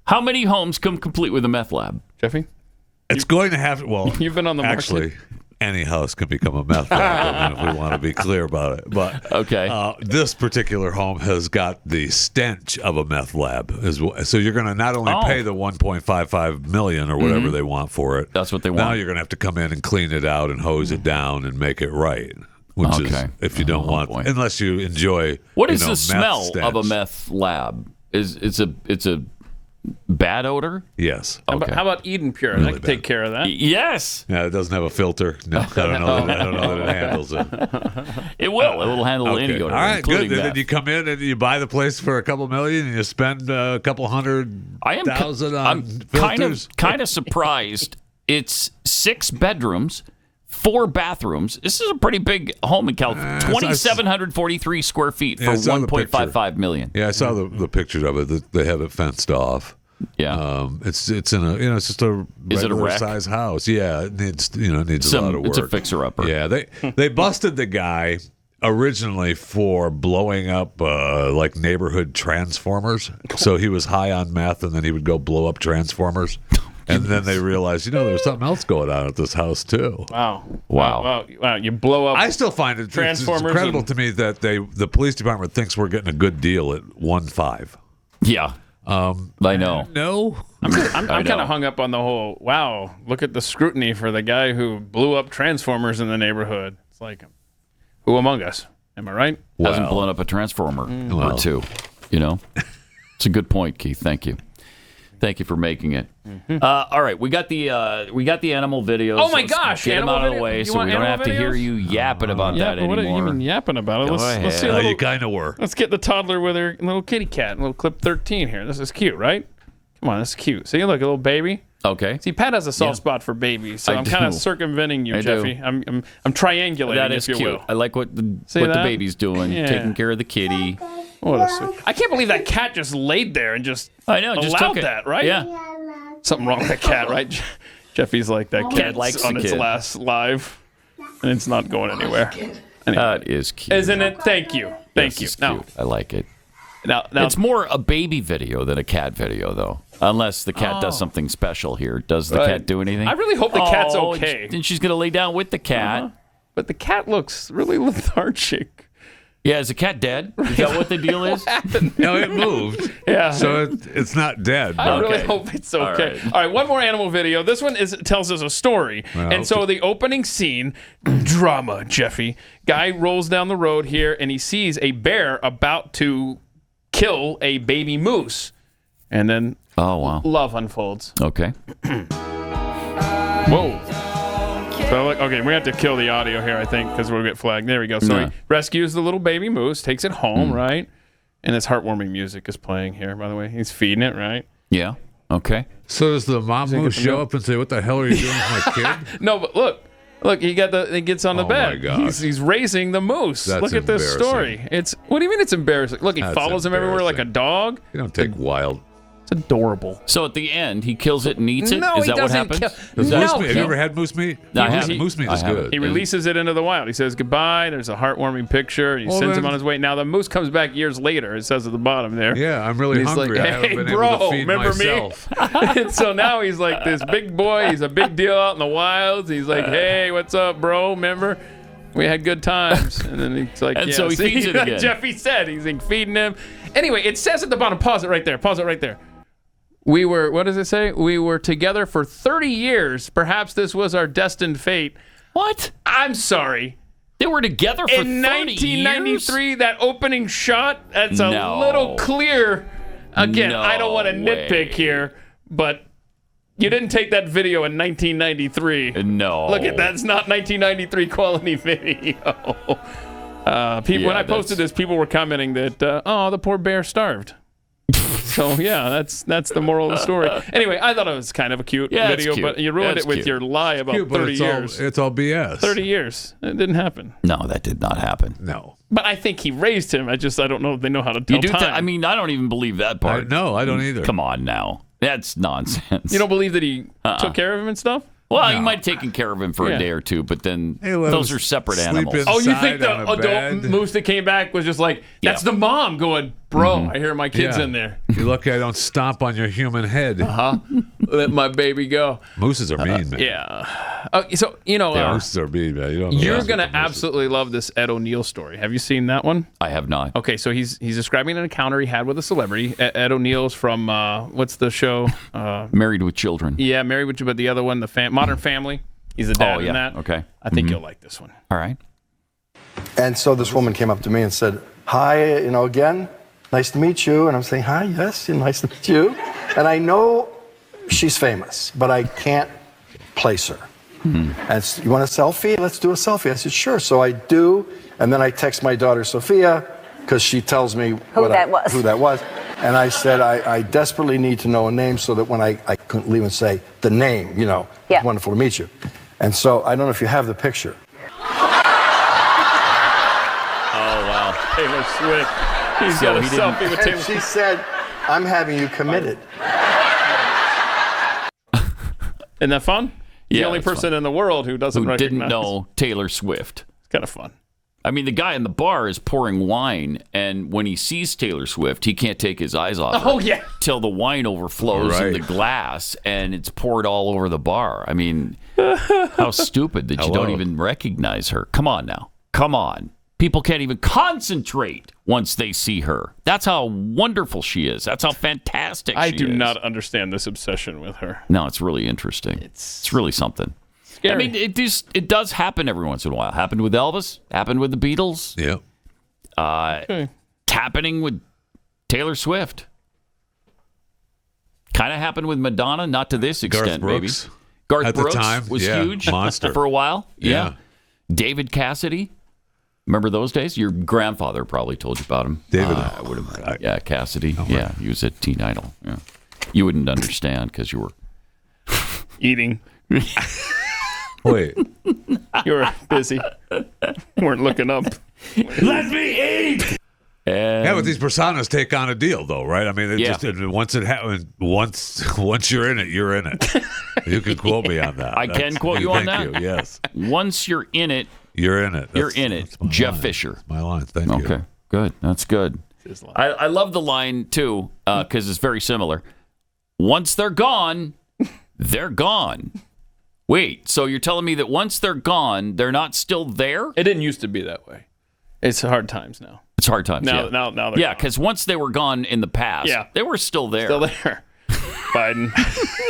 How many homes come complete with a meth lab, Jeffy? It's going to have. Well, you've been on the market. Actually, any house can become a meth lab if we want to be clear about it. But this particular home has got the stench of a meth lab. So you're going to not only pay the $1.55 million or whatever they want for it. That's what they want. Now you're going to have to come in and clean it out and hose it down and make it right. Which is if you don't want, unless you enjoy. What is the meth smell stench. of a meth lab? It's a bad odor? Yes. Okay. How about Eden Pure? Really I can take care of that. Yes. Yeah, it doesn't have a filter. No, I don't know that it handles it. It will. It will handle any odor. All right, good. including And then meth. you come in and you buy the place for a couple million, and you spend a couple $100,000 on filters. kind of surprised. It's 6 bedrooms, 4 bathrooms. This is a pretty big home in California. 2,743 square feet for $1.55 million. Yeah, I saw the picture of it. They have it fenced off. Yeah, it's in a it's just a regular size house. Yeah, it needs a lot of work. It's a fixer upper. Yeah, they busted the guy originally for blowing up like neighborhood transformers. So he was high on meth, and then he would go blow up transformers. And then they realized, there's something else going on at this house too. Wow! You blow up. I still find it transformers. It's incredible to me that the police department thinks we're getting a good deal at 1.5. Yeah. I know. No. I'm kind of hung up on the whole, wow, look at the scrutiny for the guy who blew up transformers in the neighborhood. It's like, who among us? Am I right? Hasn't blown up a transformer or two. It's a good point, Keith. Thank you. Thank you for making it. All right, we got the animal videos. Oh my gosh! Get them out of the way so we don't have to hear you yapping about that anymore. What are you even yapping about it? Let's see. You kind of were. Let's get the toddler with her little kitty cat. Little clip 13 here. This is cute, right? Come on, this is cute. See, look, a little baby. Okay. See, Pat has a soft spot for babies, so I'm kind of circumventing you, Jeffy. I'm triangulating, that is if you cute. will. I like what the baby's doing, taking care of the kitty. I can't believe that cat just laid there and just just allowed took it. that, right? Yeah. Something wrong with that cat, right? Jeffy's like, that cat likes on the its kid. last live, and it's not going anywhere. Anyway. That is cute. Isn't it? Thank you. Thank you. Cute. Now, I like it. Now, it's more a baby video than a cat video, though. Unless the cat does something special here. Does the cat do anything? I really hope the cat's okay. And she's going to lay down with the cat. But the cat looks really lethargic. Yeah, is the cat dead? Is that what the deal is? No, it moved. Yeah. So it's not dead. I really hope it's okay. All right, one more animal video. This one tells us a story. And so the opening scene, drama, Jeffy. Guy rolls down the road here, and he sees a bear about to kill a baby moose. And then love unfolds. Okay. Whoa. So, okay, we have to kill the audio here, I think, because we'll get flagged. There we go. So he rescues the little baby moose, takes it home, right? And this heartwarming music is playing here, by the way. He's feeding it, right? Yeah. Okay. So does the mom moose show up and say, "What the hell are you doing with my kid?" No, but look, he gets on the bed. My God. He's raising the moose. That's look at this story. What do you mean it's embarrassing? Look, he follows him everywhere like a dog. You don't take wild. It's adorable. So at the end, he kills it and eats it? No, is he that what doesn't happens? Have you ever had moose meat? I haven't. Moose meat is good. He releases it into the wild. He says goodbye. There's a heartwarming picture. He sends him on his way. Now, the moose comes back years later. It says at the bottom there. Yeah, I'm really hungry. Like, I haven't been bro, able to feed remember myself. me? And so now he's like this big boy. He's a big deal out in the wilds. He's like, hey, what's up, bro? Remember? We had good times. And then he's like, and so he feeds it again. Jeffy said he's like feeding him. Anyway, it says at the bottom, pause it right there. Pause it right there. We were, what does it say? We were together for 30 years. Perhaps this was our destined fate. What? I'm sorry. They were together for 30 years? In 1993, that opening shot, that's a little clear. Again, I don't want to nitpick here, but you didn't take that video in 1993. No. Look at that's not 1993 quality video. When I posted this, people were commenting that, the poor bear starved. So yeah, that's the moral of the story. Anyway, I thought it was kind of a cute video, but you ruined it with your lie about 30 years. It's all BS. 30 years. It didn't happen. No, that did not happen. No. But I think he raised him. I don't know if they know how to tell time. I mean, I don't even believe that part. No, I don't either. Come on now. That's nonsense. You don't believe that he took care of him and stuff? Well, he might have taken care of him for a day or two, but then those are separate animals. Oh, you think the adult moose that came back was just like, that's the mom going, bro, I hear my kid's in there. You're lucky I don't stomp on your human head. Let my baby go. Mooses are mean, man. Yeah. So, mooses are mean, man. You're going to absolutely love this Ed O'Neill story. Have you seen that one? I have not. Okay, so he's describing an encounter he had with a celebrity. Ed O'Neill's from, what's the show? Married with Children. Yeah, Married with Children, but the other one, Modern Family. He's the dad in that. Okay. I think you'll like this one. All right. And so this woman came up to me and said, hi, again, nice to meet you. And I'm saying, hi, yes, nice to meet you. And I know she's famous, but I can't place her. And you want a selfie? Let's do a selfie. I said, sure. So I do. And then I text my daughter, Sophia, because she tells me who that was. And I said, I desperately need to know a name so that when I couldn't leave and say the name, it's wonderful to meet you. And so I don't know if you have the picture. Oh, wow. Taylor Swift. He's got a selfie with Taylor And Swift. she said, I'm having you committed. Isn't that fun? Yeah, The only that's person fun. in the world who doesn't Who recognize. didn't know Taylor Swift. It's kind of fun. I mean, the guy in the bar is pouring wine, and when he sees Taylor Swift, he can't take his eyes off her. Oh, yeah. Till the wine overflows in the glass, and it's poured all over the bar. I mean, how stupid that you don't even recognize her. Come on now. Come on. People can't even concentrate once they see her. That's how wonderful she is. That's how fantastic she is. I do not understand this obsession with her. No, it's really interesting. It's really something. Scary. I mean, it does happen every once in a while. Happened with Elvis. Happened with the Beatles. Yeah. It's happening with Taylor Swift. Kind of happened with Madonna, not to this extent, Brooks, maybe. Garth at the Brooks time, was yeah, huge monster. for a while. Yeah. David Cassidy. Remember those days? Your grandfather probably told you about him. David. Cassidy. Yeah, he was at Teen Idol. Yeah. You wouldn't understand because you were Eating. Wait. You were busy. Weren't looking up. Let me eat! Yeah, but these personas take on a deal, though, right? I mean, once it happens, once you're in it, you're in it. You can quote me on that. I can quote you on that? Thank you, yes. Once you're in it, you're in it. You're in it. Jeff Fisher. That's my line. Thank you. Okay, good. That's good. I love the line, too, because it's very similar. Once they're gone, they're gone. Wait, so you're telling me that once they're gone, they're not still there? It didn't used to be that way. It's hard times now. It's hard times, Now they're gone. because once they were gone in the past, they were still there. Still there.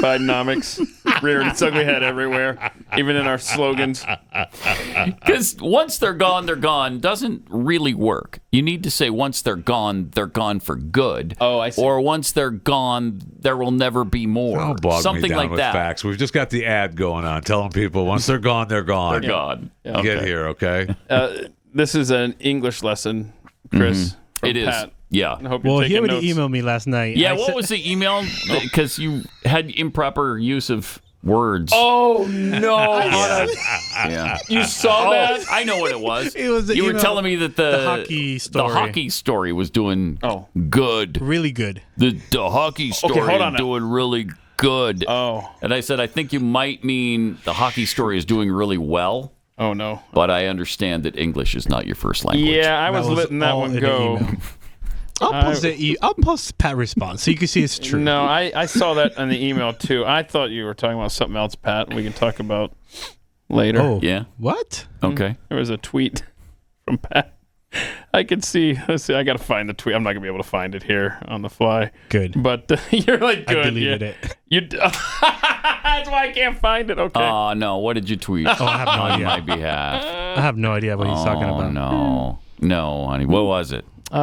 Bidenomics reared its ugly head everywhere, even in our slogans. Because once they're gone doesn't really work. You need to say once they're gone for good. Oh, I see. Or once they're gone, there will never be more. Don't bog Something me down like with that. facts. We've just got the ad going on, telling people once they're gone, they're gone. They're gone. Yeah. Get here, okay? This is an English lesson, Chris. From It is. Pat. Yeah. I hope you're Well, he taking already notes. emailed me last night. Yeah, I what said- was the email? Because you had improper use of words. Oh, no. Yeah. You saw that? I know what it was. It was the you were email- telling me that the hockey story. The hockey story was doing good. Really good. The hockey story hold on is now. doing really good. Oh. And I said, I think you might mean the hockey story is doing really well. Oh, no. But I understand that English is not your first language. Yeah, I was letting that all one in the go. email. I'll post Pat response so you can see it's true. No, I saw that in the email, too. I thought you were talking about something else, Pat, we can talk about later. Oh, Yeah. what? Okay. There was a tweet from Pat. I could see. Let's see. I got to find the tweet. I'm not going to be able to find it here on the fly. Good. But you're like, good. I deleted yeah. it. You. That's why I can't find it. Okay. Oh, no. What did you tweet? Oh, I have no on idea. my behalf. I have no idea what he's talking about. No, honey. What was it? Here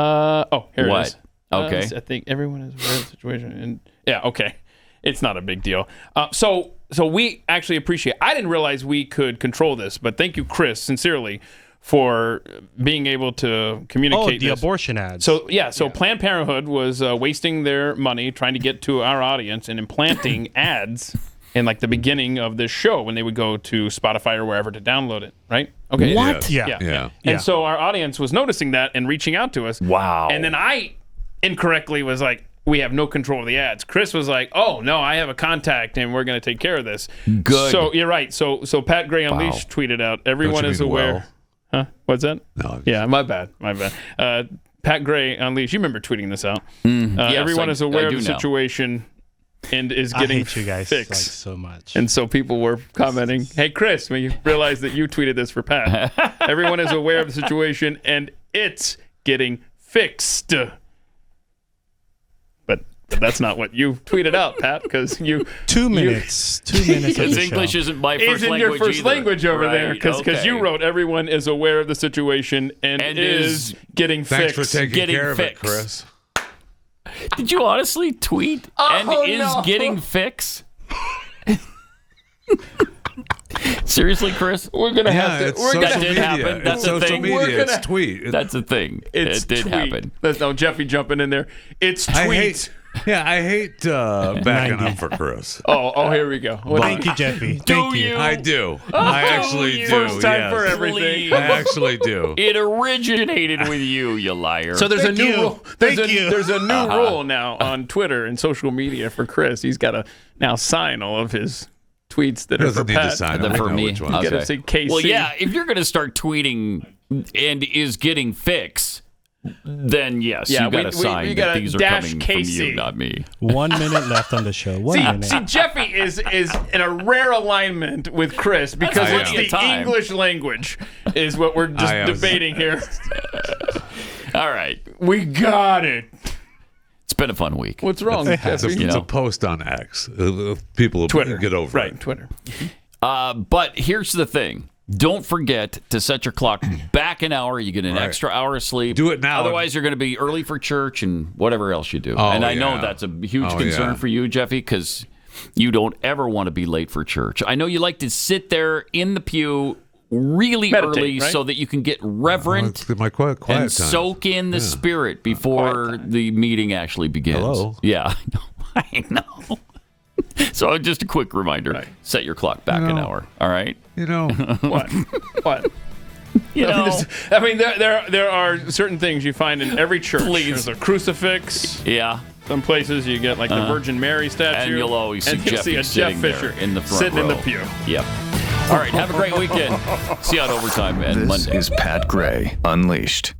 What? it is. Okay. I think everyone is aware of the situation. And yeah, okay. It's not a big deal. So we actually appreciate. I didn't realize we could control this, but thank you, Chris, sincerely, for being able to communicate. Oh, the this. abortion ads. So Planned Parenthood was wasting their money trying to get to our audience and implanting ads in like the beginning of this show when they would go to Spotify or wherever to download it, right? Okay. What? Yeah. And Yeah. so our audience was noticing that and reaching out to us. Wow. And then I incorrectly was like, we have no control of the ads. Chris was like, oh, no, I have a contact and we're going to take care of this. Good. So you're right. So Pat Gray Unleashed tweeted out, everyone Don't you is mean aware. well? Huh? What's that? No. Yeah, my bad. Pat Gray Unleashed. You remember tweeting this out. Yes, Everyone is aware I of do the now. situation and is I getting hate you guys fixed. like so much. And so people were commenting, hey, Chris, when you realize that you tweeted this for Pat. Everyone is aware of the situation and it's getting fixed. But that's not what you tweeted out, Pat, because you... 2 minutes. 2 minutes of Because the English show. isn't my first Isn't language your first either. language over there? Right, Because you okay. wrote, everyone is aware of the situation and is getting Thanks fixed. for taking Getting care of it, fixed. Chris. Did you honestly tweet and is no. getting fix? Seriously, Chris? We're going to Yeah, have to... it's We're social gonna, That did media. happen. It's That's a social thing. media. We're It's gonna- tweet. That's a thing. it's It did tweet. happen. No, Jeffy jumping in there. It's I tweet. hate Yeah, I hate backing up for Chris. Oh, here we go. Thank you, Jeffy. Thank you. I do. I actually do. First time yes. for everything. I actually do. It originated with you liar. So there's a new rule. There's a new Uh-huh. rule now on Twitter and social media for Chris. He's got to now sign all of his tweets that are for Doesn't need to Pat. sign them. For me. You got to say KC. Well, yeah, if you're going to start tweeting and is getting fix, then yes, you got to sign that these are coming from you, not me. 1 minute left on the show. One minute. See, Jeffy is in a rare alignment with Chris because it's the English language is what we're just debating here. All right. We got it. It's been a fun week. What's wrong, Jeffy? It's a post on X. People Twitter. Get over it. it. Twitter. But here's the thing. Don't forget to set your clock back an hour. You get an extra hour of sleep. Do it now. Otherwise, you're going to be early for church and whatever else you do. Oh, and I know yeah. that's a huge concern for you, Jeffy, because you don't ever want to be late for church. I know you like to sit there in the pew really Meditate, early right? so that you can get reverent It's my quiet and time. soak in the spirit before the meeting actually begins. Hello. Yeah, I know. So just a quick reminder, set your clock back an hour, all right? You know. What? You know. I mean, there are certain things you find in every church. Please. There's a crucifix. Yeah. Some places you get like the Virgin Mary statue. And you'll always see you'll see a Jeff sitting Fisher there in the front sitting row. in the pew. Yep. All right, have a great weekend. See you on Overtime and This Monday. is Pat Gray Unleashed.